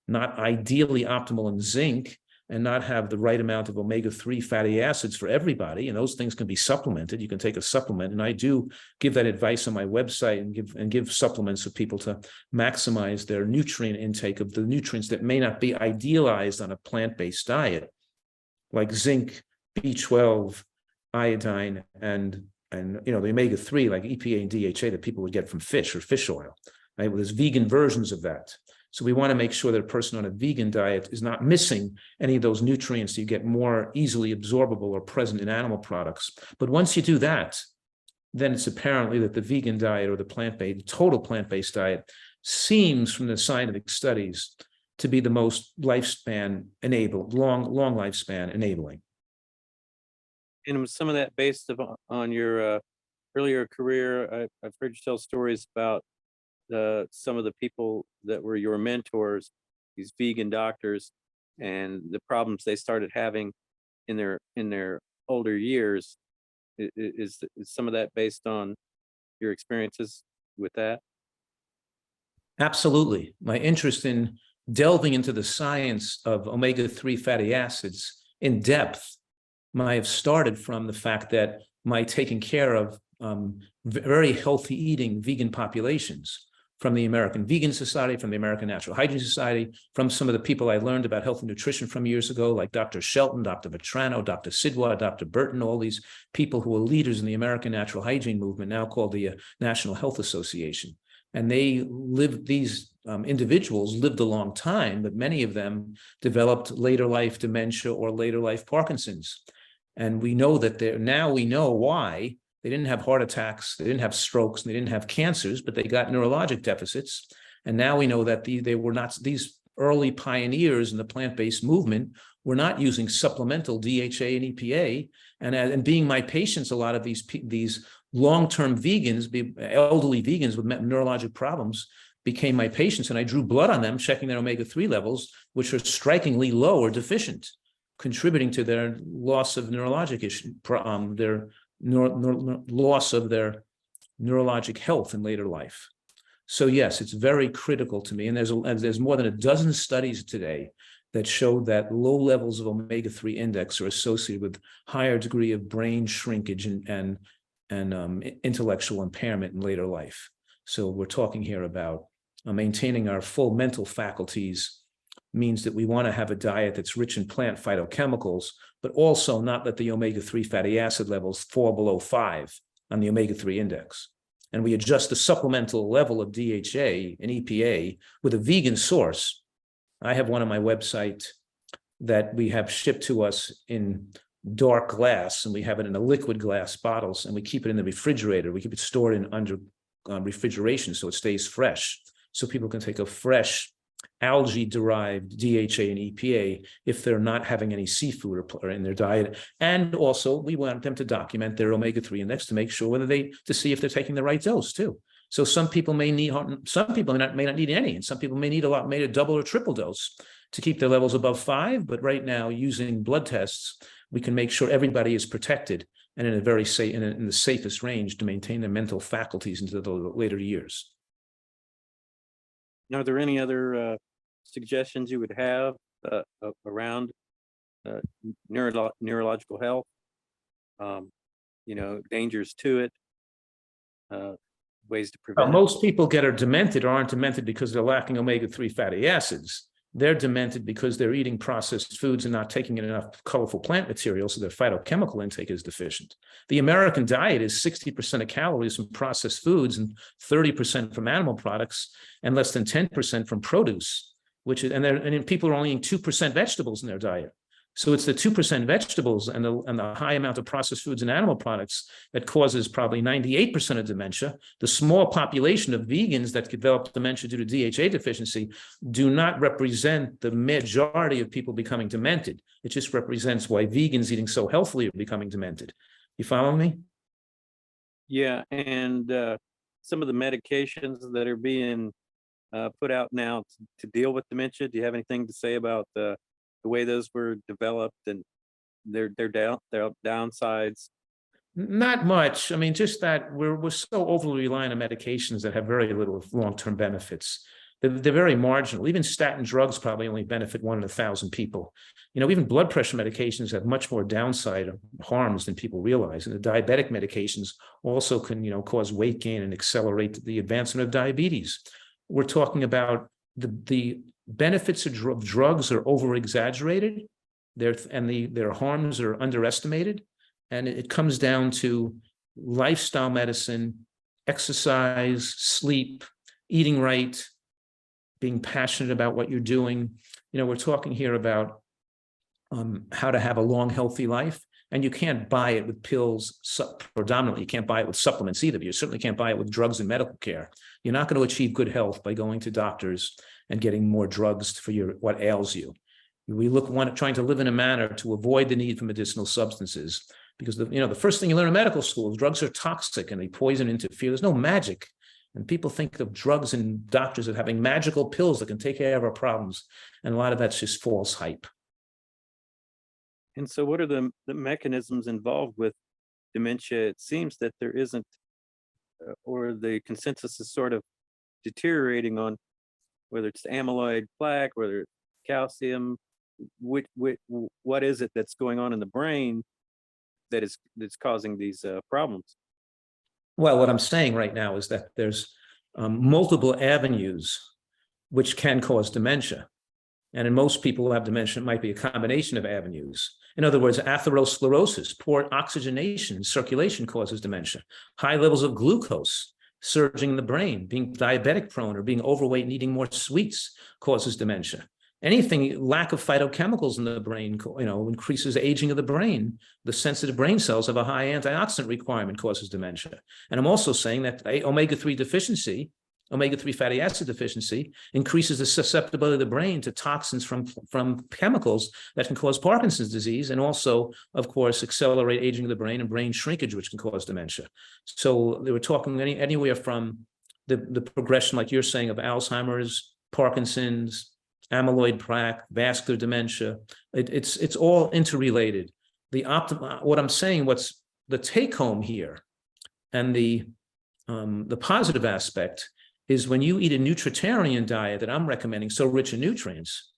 not ideally optimal in zinc, and not have the right amount of omega-3 fatty acids for everybody. And those things can be supplemented. You can take a supplement. And I do give that advice on my website and give supplements for people to maximize their nutrient intake of the nutrients that may not be idealized on a plant-based diet, like zinc, B12, iodine, and the omega-3 like EPA and DHA that people would get from fish or fish oil. Right? Well, there's vegan versions of that. So we want to make sure that a person on a vegan diet is not missing any of those nutrients you get more easily absorbable or present in animal products. But once you do that, then it's apparently that the vegan diet or the plant-based, total plant-based diet seems from the scientific studies to be the most lifespan enabled, long lifespan enabling. And was some of that based on your earlier career? I've heard you tell stories about some of the people that were your mentors, these vegan doctors, and the problems they started having in their older years. Is some of that based on your experiences with that? Absolutely. My interest in delving into the science of omega-3 fatty acids in depth might have started from the fact that my taking care of very healthy eating vegan populations from the American Vegan Society, from the American Natural Hygiene Society, from some of the people I learned about health and nutrition from years ago, like Dr. Shelton, Dr. Vetrano, Dr. Sidwa, Dr. Burton, all these people who were leaders in the American Natural Hygiene movement, now called the National Health Association. And they lived, these individuals lived a long time, but many of them developed later life dementia or later life Parkinson's. And we know that now we know why. They didn't have heart attacks, they didn't have strokes, they didn't have cancers, but they got neurologic deficits. And now we know that they were not, these early pioneers in the plant-based movement were not using supplemental DHA and EPA. And being my patients, a lot of these long-term vegans, elderly vegans with neurologic problems, became my patients, and I drew blood on them, checking their omega-3 levels, which are strikingly low or deficient, contributing to their loss of neurologic issue, their loss of their neurologic health in later life. So yes, it's very critical to me. And there's more than a dozen studies today that show that low levels of omega-3 index are associated with higher degree of brain shrinkage and intellectual impairment in later life. So we're talking here about maintaining our full mental faculties means that we want to have a diet that's rich in plant phytochemicals, but also not let the omega-3 fatty acid levels fall below 5 on the omega-3 index. And we adjust the supplemental level of DHA and EPA with a vegan source. I have one on my website that we have shipped to us in dark glass, and we have it in a liquid glass bottles, and we keep it in the refrigerator. We keep it stored in under refrigeration so it stays fresh, so people can take a fresh algae-derived DHA and EPA if they're not having any seafood or in their diet. And also, we want them to document their omega-3 index to make sure to see if they're taking the right dose too. So some people may need, some people may not need any, and some people may need a double or triple dose to keep their levels above 5. But right now, using blood tests, we can make sure everybody is protected and in a very safe, in the safest range to maintain their mental faculties into the later years. Are there any other suggestions you would have around neurological health? Dangers to it, ways to prevent most people are demented or aren't demented because they're lacking omega-3 fatty acids. They're demented because they're eating processed foods and not taking in enough colorful plant material, so their phytochemical intake is deficient. The American diet is 60% of calories from processed foods and 30% from animal products and less than 10% from produce, and people are only eating 2% vegetables in their diet. So it's the 2% vegetables and the high amount of processed foods and animal products that causes probably 98% of dementia. The small population of vegans that develop dementia due to DHA deficiency do not represent the majority of people becoming demented. It just represents why vegans eating so healthily are becoming demented. You follow me? Yeah, and some of the medications that are being put out now to deal with dementia, do you have anything to say about the way those were developed and their downsides? Not much. I mean, just that we're so overly reliant on medications that have very little long-term benefits. they're very marginal. Even statin drugs probably only benefit 1 in 1,000 people. Even blood pressure medications have much more downside harms than people realize. And the diabetic medications also can, cause weight gain and accelerate the advancement of diabetes. We're talking about the benefits of drugs are over-exaggerated, their harms are underestimated, and it comes down to lifestyle medicine, exercise, sleep, eating right, being passionate about what you're doing. We're talking here about how to have a long, healthy life, and you can't buy it with pills predominantly. You can't buy it with supplements either. You certainly can't buy it with drugs and medical care. You're not going to achieve good health by going to doctors and getting more drugs for what ails you. We trying to live in a manner to avoid the need for medicinal substances, because the first thing you learn in medical school is drugs are toxic and they poison, interfere. There's no magic. And people think of drugs and doctors as having magical pills that can take care of our problems. And a lot of that's just false hype. And so what are the mechanisms involved with dementia? It seems that there isn't, or the consensus is sort of deteriorating on whether it's amyloid plaque, whether it's calcium, what is it that's going on in the brain that's causing these problems? Well, what I'm saying right now is that there's multiple avenues which can cause dementia. And in most people who have dementia, it might be a combination of avenues. In other words, atherosclerosis, poor oxygenation and circulation causes dementia. High levels of glucose surging in the brain, being diabetic prone or being overweight, needing more sweets causes dementia. Lack of phytochemicals in the brain, increases aging of the brain. The sensitive brain cells have a high antioxidant requirement, causes dementia. And I'm also saying that omega-3 deficiency, omega-3 fatty acid deficiency, increases the susceptibility of the brain to toxins from chemicals that can cause Parkinson's disease, and also, of course, accelerate aging of the brain and brain shrinkage, which can cause dementia. So they were talking anywhere from the progression, like you're saying, of Alzheimer's, Parkinson's, amyloid plaque, vascular dementia. It's all interrelated. What I'm saying, what's the take home here, and the positive aspect is when you eat a nutritarian diet that I'm recommending, so rich in nutrients,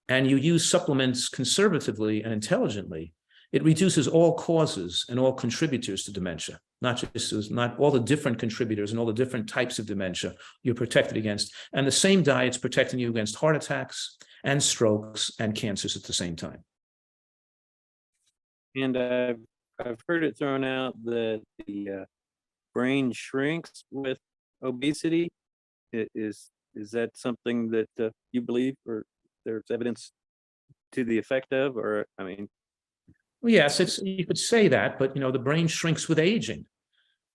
and you use supplements conservatively and intelligently, it reduces all causes and all contributors to dementia, not all the different contributors and all the different types of dementia you're protected against. And the same diet's protecting you against heart attacks and strokes and cancers at the same time. And I've heard it thrown out that the brain shrinks with obesity. Is that something that you believe, or there's evidence to the effect of? Or Well, yes, you could say that, but the brain shrinks with aging.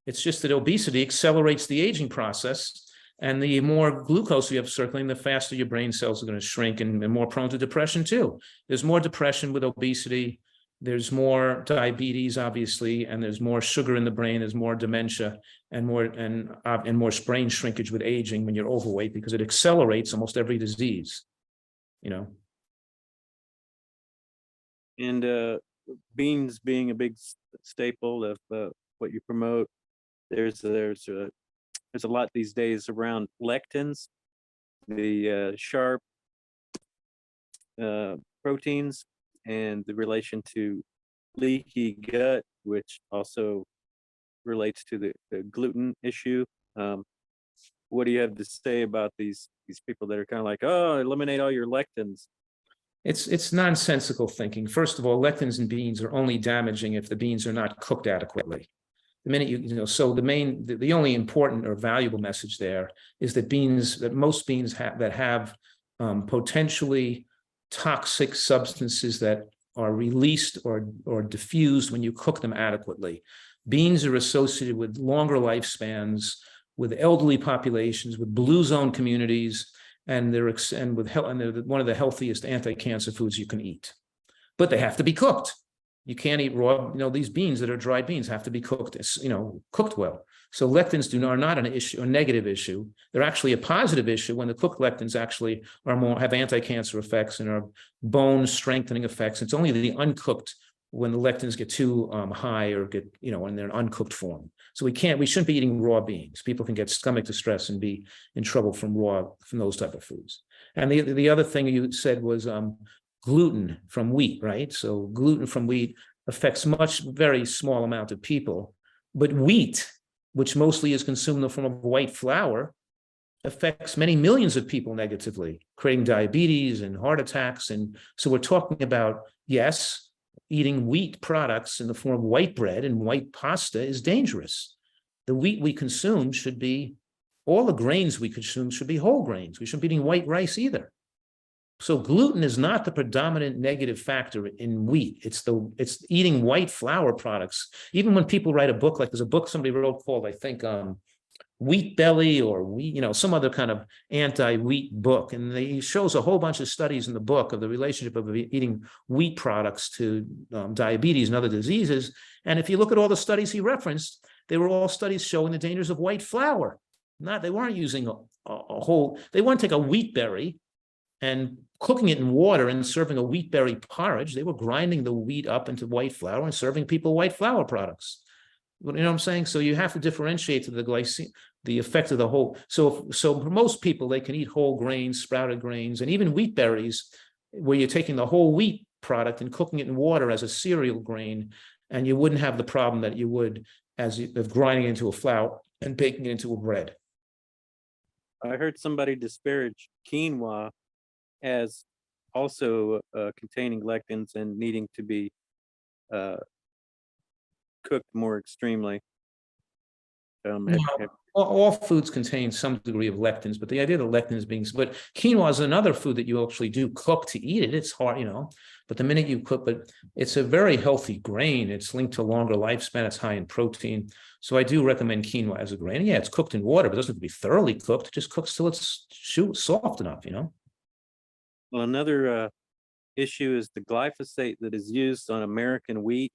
It's just that obesity accelerates the aging process, and the more glucose you have circulating, the faster your brain cells are going to shrink, and more prone to depression too. There's more depression with obesity. There's more diabetes, obviously, and there's more sugar in the brain. There's more dementia and more brain shrinkage with aging when you're overweight, because it accelerates almost every disease. And beans being a big staple of what you promote, there's a lot these days around lectins, the sharp proteins, and the relation to leaky gut, which also relates to the gluten issue. What do you have to say about these people that are kind of like, oh, eliminate all your lectins? It's nonsensical thinking. First of all, lectins in beans are only damaging if the beans are not cooked adequately. The minute so the only important or valuable message there is that most beans have potentially toxic substances that are released or diffused when you cook them adequately. Beans are associated with longer lifespans, with elderly populations, with blue zone communities, and they're one of the healthiest anti-cancer foods you can eat. But they have to be cooked. You can't eat raw. These beans that are dried beans have to be cooked. Cooked well. So lectins are not an issue, a negative issue. They're actually a positive issue when the cooked lectins actually have anti-cancer effects and are bone strengthening effects. It's only the uncooked when the lectins get too high or get, when they're in uncooked form. So we shouldn't be eating raw beans. People can get stomach distress and be in trouble from those type of foods. And the other thing you said was gluten from wheat, right? So gluten from wheat affects very small amount of people, but wheat, which mostly is consumed in the form of white flour, affects many millions of people negatively, creating diabetes and heart attacks. And so we're talking about, yes, eating wheat products in the form of white bread and white pasta is dangerous. The wheat we consume should be, all the grains we consume should be whole grains. We shouldn't be eating white rice either. So gluten is not the predominant negative factor in wheat. It's eating white flour products. Even when people write a book, like there's a book somebody wrote called, I think, Wheat Belly or Wheat, some other kind of anti-wheat book. And he shows a whole bunch of studies in the book of the relationship of eating wheat products to diabetes and other diseases. And if you look at all the studies he referenced, they were all studies showing the dangers of white flour. They weren't using they weren't taking a wheat berry and cooking it in water and serving a wheat berry porridge. They were grinding the wheat up into white flour and serving people white flour products. You know what I'm saying? So you have to differentiate to the effect of the whole. So for most people, they can eat whole grains, sprouted grains, and even wheat berries, where you're taking the whole wheat product and cooking it in water as a cereal grain, and you wouldn't have the problem that you would of grinding it into a flour and baking it into a bread. I heard somebody disparage quinoa as also containing lectins and needing to be cooked more extremely. All foods contain some degree of lectins, but the idea that lectins but quinoa is another food that you actually do cook to eat it. It's hard, but the minute you cook, but it's a very healthy grain. It's linked to longer lifespan. It's high in protein. So I do recommend quinoa as a grain. Yeah, it's cooked in water, but it doesn't have to be thoroughly cooked. It just cooks till it's soft enough, Well, another issue is the glyphosate that is used on American wheat.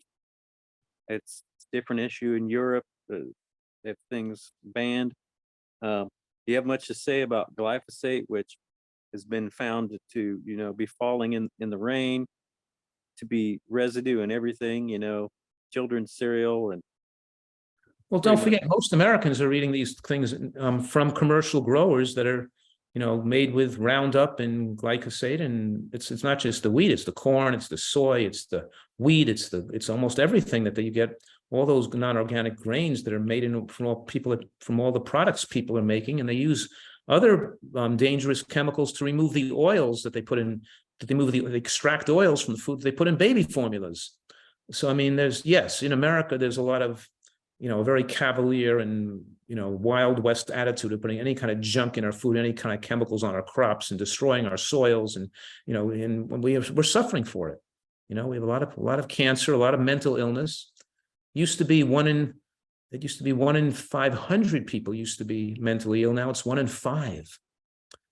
It's a different issue in Europe. They have things banned. Do you have much to say about glyphosate, which has been found to, be falling in the rain, to be residue in everything, children's cereal and. Well, don't forget, most Americans are eating these things from commercial growers that are, made with Roundup and glyphosate, and it's not just the wheat; it's the corn, it's the soy, it's the wheat, it's almost everything that you get. All those non-organic grains that are made from all the products people are making, and they use other dangerous chemicals to remove the oils that they put in. They extract oils from the food they put in baby formulas. So I mean, in America, there's a lot of a very cavalier and Wild West attitude of putting any kind of junk in our food, any kind of chemicals on our crops, and destroying our soils, and and we're suffering for it. We have a lot of cancer, a lot of mental illness. It used to be 1 in 500 people used to be mentally ill. Now it's 1 in 5.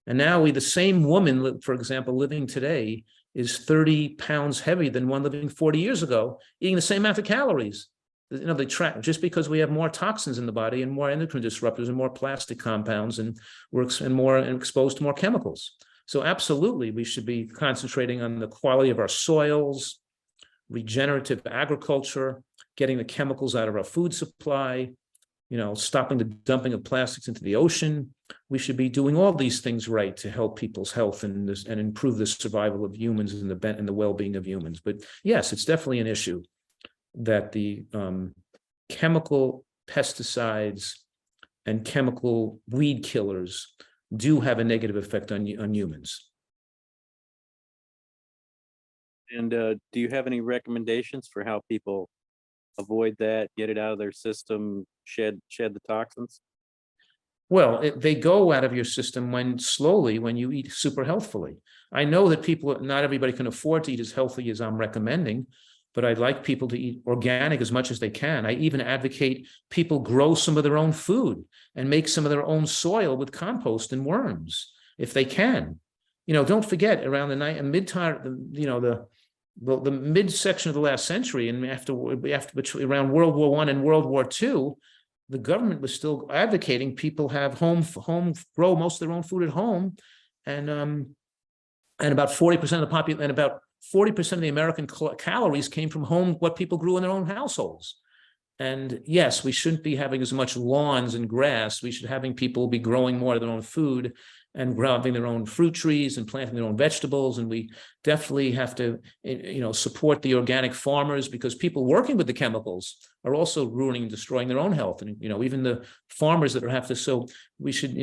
And now the same woman, for example, living today is 30 pounds heavier than one living 40 years ago, eating the same amount of calories. They track just because we have more toxins in the body and more endocrine disruptors and more plastic compounds, and we're more exposed to more chemicals. So absolutely, we should be concentrating on the quality of our soils, regenerative agriculture, getting the chemicals out of our food supply, stopping the dumping of plastics into the ocean. We should be doing all these things right to help people's health and improve the survival of humans and the well-being of humans. But yes, it's definitely an issue that the chemical pesticides and chemical weed killers do have a negative effect on humans. And do you have any recommendations for how people avoid that, get it out of their system, shed the toxins? Well, they go out of your system when you eat super healthfully. I know that not everybody can afford to eat as healthy as I'm recommending, but I'd like people to eat organic as much as they can. I even advocate people grow some of their own food and make some of their own soil with compost and worms, if they can. Don't forget, around the mid-section of the last century, and around World War I and World War II, the government was still advocating people have grow most of their own food at home, and about 40% of the population, and about 40% of the American calories came from home, what people grew in their own households. And yes, we shouldn't be having as much lawns and grass. We should having people be growing more of their own food and growing their own fruit trees and planting their own vegetables. And we definitely have to, support the organic farmers, because people working with the chemicals are also ruining and destroying their own health. And, even the farmers that have to, so we should,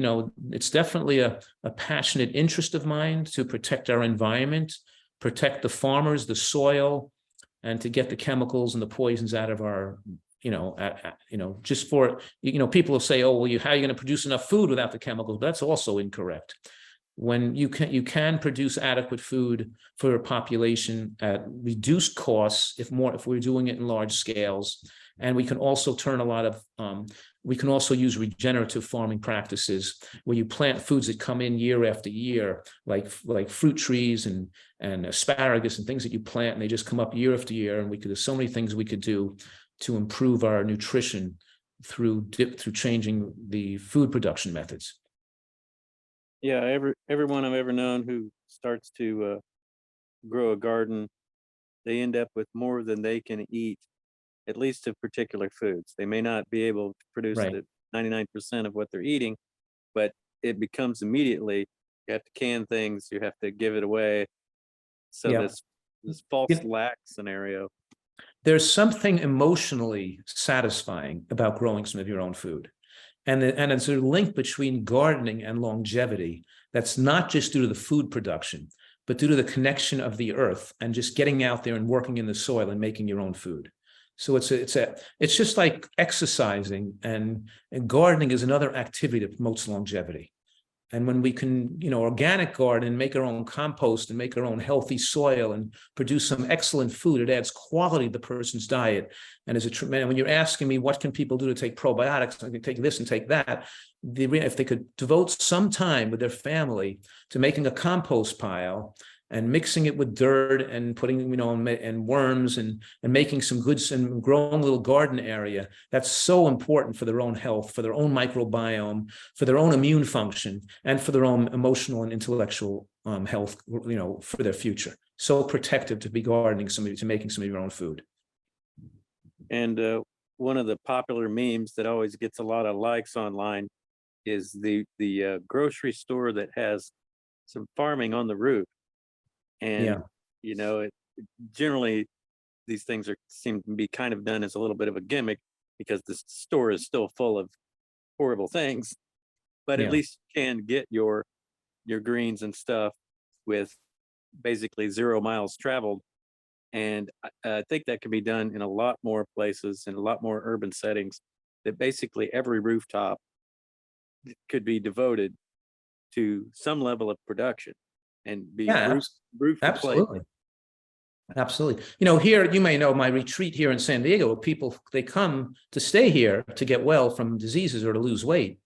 it's definitely a passionate interest of mine to protect our environment, protect the farmers, the soil, and to get the chemicals and the poisons out of our, just for, people will say, oh, well, how are you going to produce enough food without the chemicals? But that's also incorrect. When you can produce adequate food for a population at reduced costs, if we're doing it in large scales. And we can also turn a lot of, we can also use regenerative farming practices where you plant foods that come in year after year, like fruit trees and asparagus and things that you plant, and they just come up year after year. And there's so many things we could do to improve our nutrition through changing the food production methods. Yeah, everyone I've ever known who starts to grow a garden, they end up with more than they can eat, at least of particular foods. They may not be able to produce the 99% of what they're eating, but it becomes immediately, you have to can things, you have to give it away. So this false lack scenario. There's something emotionally satisfying about growing some of your own food. And it's a link between gardening and longevity that's not just due to the food production, but due to the connection of the earth and just getting out there and working in the soil and making your own food. So it's just like exercising, and gardening is another activity that promotes longevity. And when we can, organic garden, make our own compost and make our own healthy soil and produce some excellent food, it adds quality to the person's diet. And when you're asking me, what can people do to take probiotics? I can take this and take that. If they could devote some time with their family to making a compost pile and mixing it with dirt and putting, and worms and making some goods and growing a little garden area, that's so important for their own health, for their own microbiome, for their own immune function, and for their own emotional and intellectual health, for their future. So protective to be gardening to making some of your own food. And one of the popular memes that always gets a lot of likes online is the grocery store that has some farming on the roof. And, generally these things seem to be kind of done as a little bit of a gimmick, because the store is still full of horrible things, but at least you can get your greens and stuff with basically 0 miles traveled. And I think that can be done in a lot more places, in a lot more urban settings, that basically every rooftop could be devoted to some level of production and be roof absolutely. Absolutely. Here, you may know my retreat here in San Diego, people, they come to stay here to get well from diseases or to lose weight.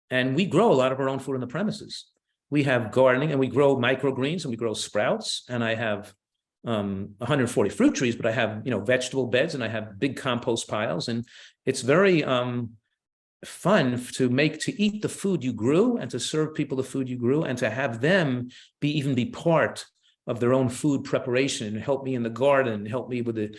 And we grow a lot of our own food on the premises. We have gardening, and we grow microgreens, and we grow sprouts. And I have 140 fruit trees, but I have, vegetable beds, and I have big compost piles. And it's very fun to eat the food you grew, and to serve people the food you grew, and to have them be part of their own food preparation and help me in the garden, help me with the,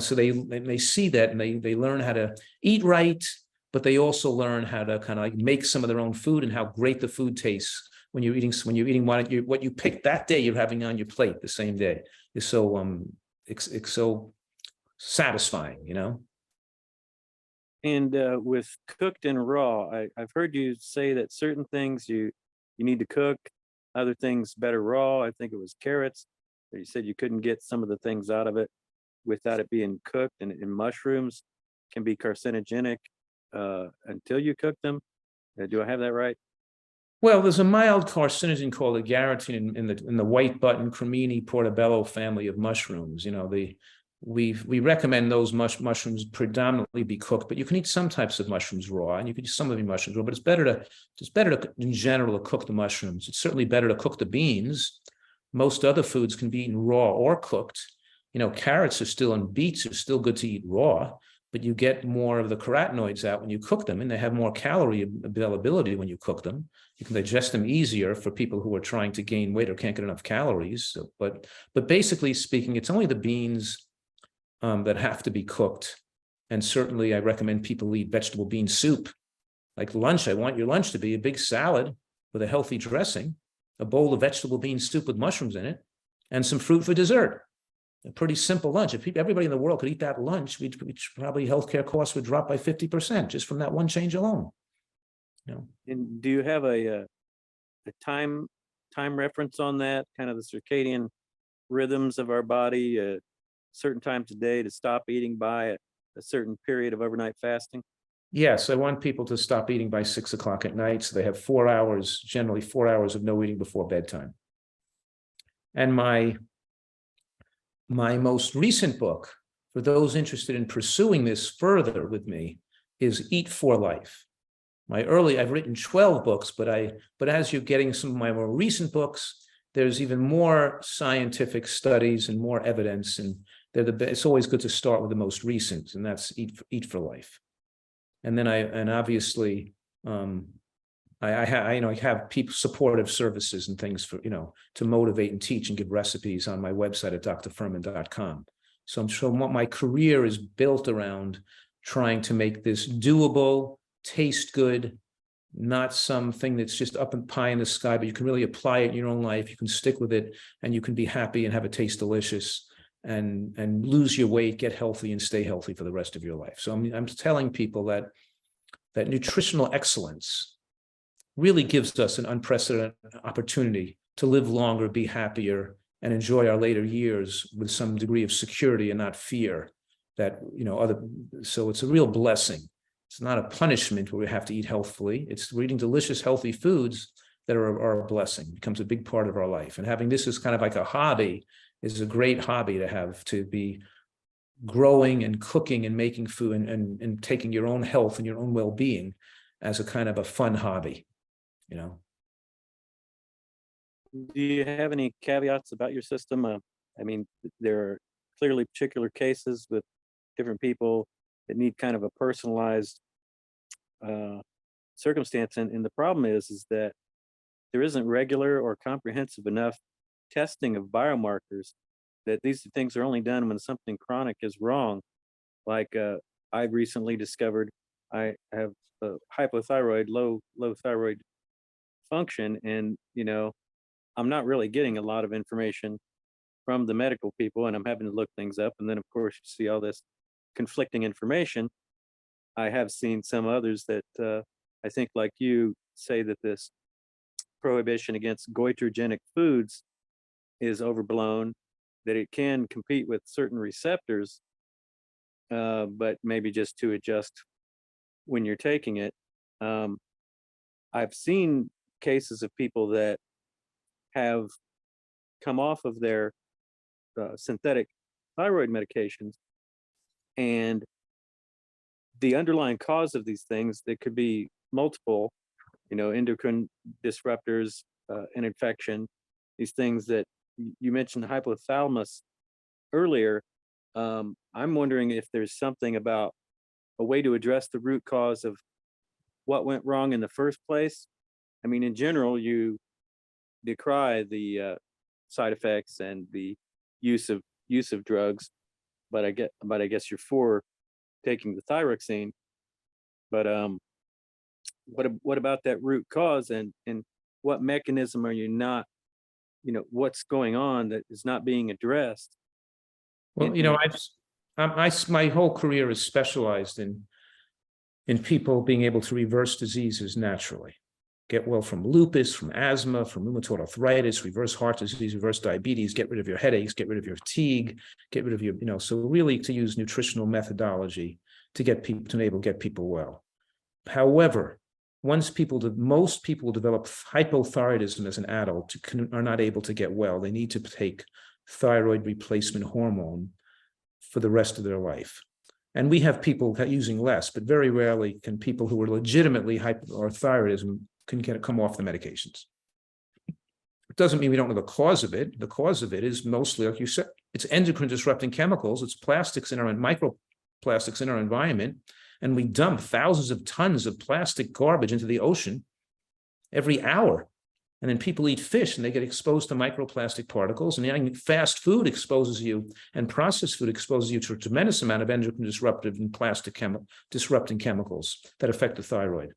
so they see that, and they learn how to eat right, but they also learn how to kind of like make some of their own food, and how great the food tastes when you're eating what you picked that day you're having on your plate the same day. Is so it's so satisfying, And with cooked and raw, I've heard you say that certain things you need to cook, other things better raw. I think it was carrots. You said you couldn't get some of the things out of it without it being cooked, and mushrooms can be carcinogenic until you cook them. Do I have that right? Well, there's a mild carcinogen called agaritine in the white button cremini portobello family of mushrooms. We recommend those mushrooms predominantly be cooked, but you can eat some types of mushrooms raw, and you can eat some of the mushrooms raw. But it's better to in general to cook the mushrooms. It's certainly better to cook the beans. Most other foods can be eaten raw or cooked. Carrots are still, and beets are still good to eat raw. but you get more of the carotenoids out when you cook them, and they have more calorie availability when you cook them. You can digest them easier for people who are trying to gain weight or can't get enough calories. So, but basically speaking, it's only the beans that have to be cooked. And certainly I recommend people eat vegetable bean soup. Like lunch, I want your lunch to be a big salad with a healthy dressing, a bowl of vegetable bean soup with mushrooms in it, and some fruit for dessert. A pretty simple lunch. If everybody in the world could eat that lunch, we'd probably healthcare costs would drop by 50% just from that one change alone. You know? And do you have a time reference on that? Kind of the circadian rhythms of our body, certain times a day to stop eating by a certain period of overnight fasting? Yes, I want people to stop eating by 6 o'clock at night, so they have 4 hours, generally 4 hours of no eating before bedtime. And my most recent book, for those interested in pursuing this further with me, is Eat for Life. I've written 12 books, but as you're getting some of my more recent books, there's even more scientific studies and more evidence, and it's always good to start with the most recent, and that's Eat for Life. And then obviously I have people supportive services and things for, to motivate and teach and give recipes on my website at drfuhrman.com. So what my career is built around trying to make this doable, taste good, not something that's just up and pie in the sky, but you can really apply it in your own life. You can stick with it and you can be happy and have it taste delicious and lose your weight, get healthy and stay healthy for the rest of your life. So I'm telling people that nutritional excellence really gives us an unprecedented opportunity to live longer, be happier, and enjoy our later years with some degree of security and not fear that, so it's a real blessing. It's not a punishment where we have to eat healthfully. We're eating delicious, healthy foods that are a blessing. It becomes a big part of our life. And having this as kind of like a hobby is a great hobby to have, to be growing and cooking and making food and taking your own health and your own well-being as a kind of a fun hobby, Do you have any caveats about your system? There are clearly particular cases with different people that need kind of a personalized circumstance. And the problem is that there isn't regular or comprehensive enough testing of biomarkers, that these things are only done when something chronic is wrong. Like I recently discovered I have hypothyroid, low thyroid function, and I'm not really getting a lot of information from the medical people, and I'm having to look things up. And then of course you see all this conflicting information. I have seen some others that I think, like you, say that this prohibition against goitrogenic foods is overblown, that it can compete with certain receptors, but maybe just to adjust when you're taking it. I've seen cases of people that have come off of their synthetic thyroid medications, and the underlying cause of these things, that could be multiple, endocrine disruptors, an infection, these things that you mentioned, the hypothalamus earlier. I'm wondering if there's something about a way to address the root cause of what went wrong in the first place. In general, you decry the side effects and the use of drugs, but I guess you're for taking the thyroxine. But what about that root cause, and what mechanism are you not, what's going on that is not being addressed? Well, my whole career is specialized in people being able to reverse diseases naturally, get well from lupus, from asthma, from rheumatoid arthritis, reverse heart disease, reverse diabetes, get rid of your headaches, get rid of your fatigue, get rid of your, so really to use nutritional methodology to enable to get people well. However, most people develop hypothyroidism as an adult, are not able to get well. They need to take thyroid replacement hormone for the rest of their life. And we have people using less, but very rarely can people who are legitimately hypothyroidism come off the medications. It doesn't mean we don't know the cause of it. The cause of it is mostly, like you said, it's endocrine disrupting chemicals, it's plastics in our plastics in our environment, and we dump thousands of tons of plastic garbage into the ocean every hour. And then people eat fish and they get exposed to microplastic particles. And fast food exposes you, and processed food exposes you to a tremendous amount of endocrine disruptive and disrupting chemicals that affect the thyroid.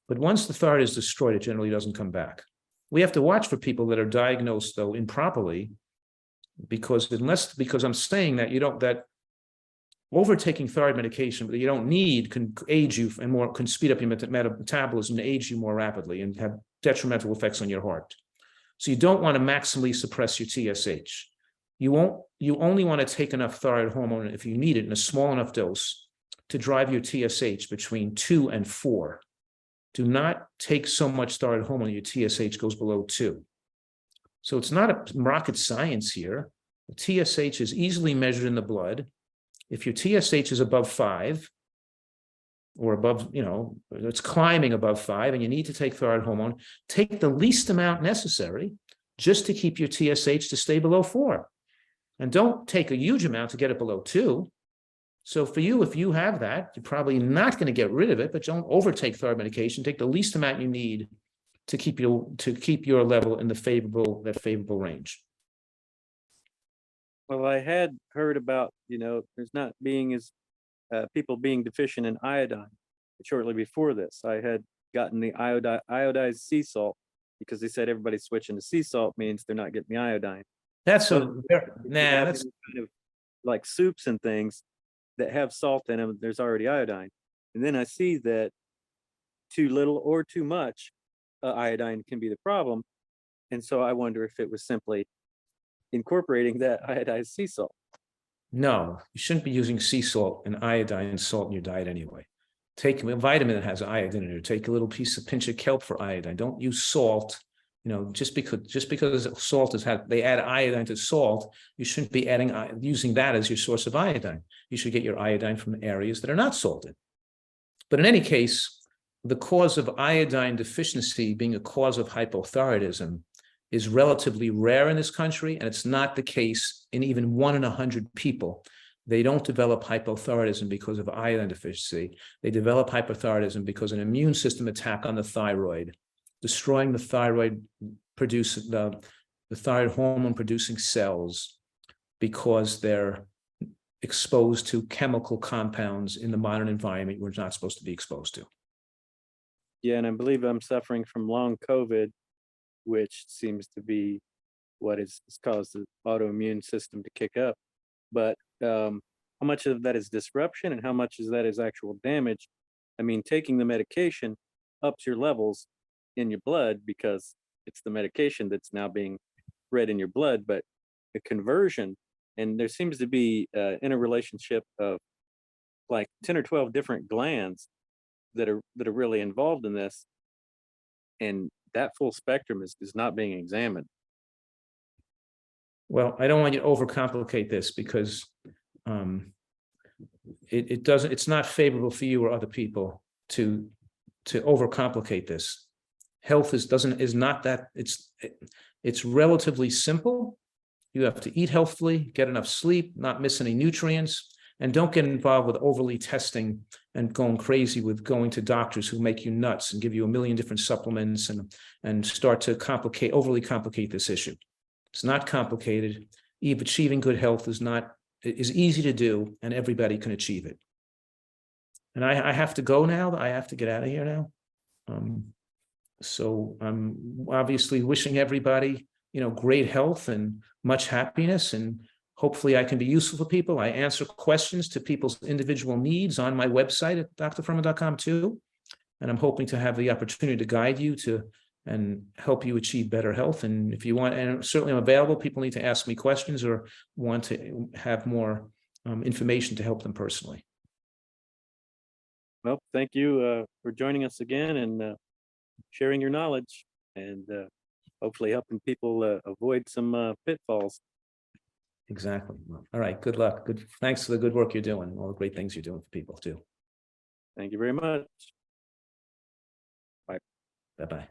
But once the thyroid is destroyed, it generally doesn't come back. We have to watch for people that are diagnosed, though, improperly, because I'm saying that overtaking thyroid medication that you don't need can age you and can speed up your metabolism and age you more rapidly and have detrimental effects on your heart. So you don't want to maximally suppress your TSH. You only want to take enough thyroid hormone if you need it in a small enough dose to drive your TSH between 2 and 4. Do not take so much thyroid hormone your TSH goes below 2. So it's not a rocket science here. The TSH is easily measured in the blood. If your TSH is above 5 or above, it's climbing above 5 and you need to take thyroid hormone, take the least amount necessary just to keep your TSH to stay below 4. And don't take a huge amount to get it below 2. So for you, if you have that, you're probably not going to get rid of it, but don't overtake thyroid medication. Take the least amount you need to keep your level in that favorable range. Well, I had heard about, there's not being as people being deficient in iodine. Shortly before this, I had gotten the iodized sea salt because they said everybody's switching to sea salt means they're not getting the iodine. That's that's kind of like soups and things that have salt in them. There's already iodine, and then I see that too little or too much iodine can be the problem, and so I wonder if it was simply incorporating that iodized sea salt. No, you shouldn't be using sea salt and iodine salt in your diet anyway. Take a vitamin that has iodine in it, or take a little pinch of kelp for iodine. Don't use salt. Just because salt they add iodine to salt, you shouldn't be using that as your source of iodine. You should get your iodine from areas that are not salted. But in any case, the cause of iodine deficiency being a cause of hypothyroidism is relatively rare in this country, and it's not the case in even 1 in 100 people. They don't develop hypothyroidism because of iodine deficiency. They develop hypothyroidism because of an immune system attack on the thyroid, destroying the thyroid the thyroid hormone producing cells because they're exposed to chemical compounds in the modern environment we're not supposed to be exposed to. Yeah, and I believe I'm suffering from long COVID, which seems to be what has caused the autoimmune system to kick up. But how much of that is disruption and how much of that is actual damage? I mean, taking the medication ups your levels in your blood because it's the medication that's now being read in your blood, but the conversion, and there seems to be an interrelationship of like 10 or 12 different glands that are really involved in this, and that full spectrum is not being examined. Well, I don't want you to overcomplicate this because it's not favorable for you or other people to overcomplicate this. Health is not that. It's relatively simple. You have to eat healthfully, get enough sleep, not miss any nutrients, and don't get involved with overly testing and going crazy with going to doctors who make you nuts and give you a million different supplements and start to overly complicate this issue. It's not complicated. Achieving good health is easy to do, and everybody can achieve it. And I have to go now. I have to get out of here now. So I'm obviously wishing everybody, great health and much happiness, and hopefully I can be useful for people. I answer questions to people's individual needs on my website at drfuhrman.com too. And I'm hoping to have the opportunity to guide you and help you achieve better health. And if you want, and certainly I'm available, people need to ask me questions or want to have more information to help them personally. Well, thank you for joining us again and sharing your knowledge and hopefully helping people avoid some pitfalls. Exactly. All right. Good luck. Thanks for the good work you're doing. All the great things you're doing for people too. Thank you very much. Bye. Bye-bye.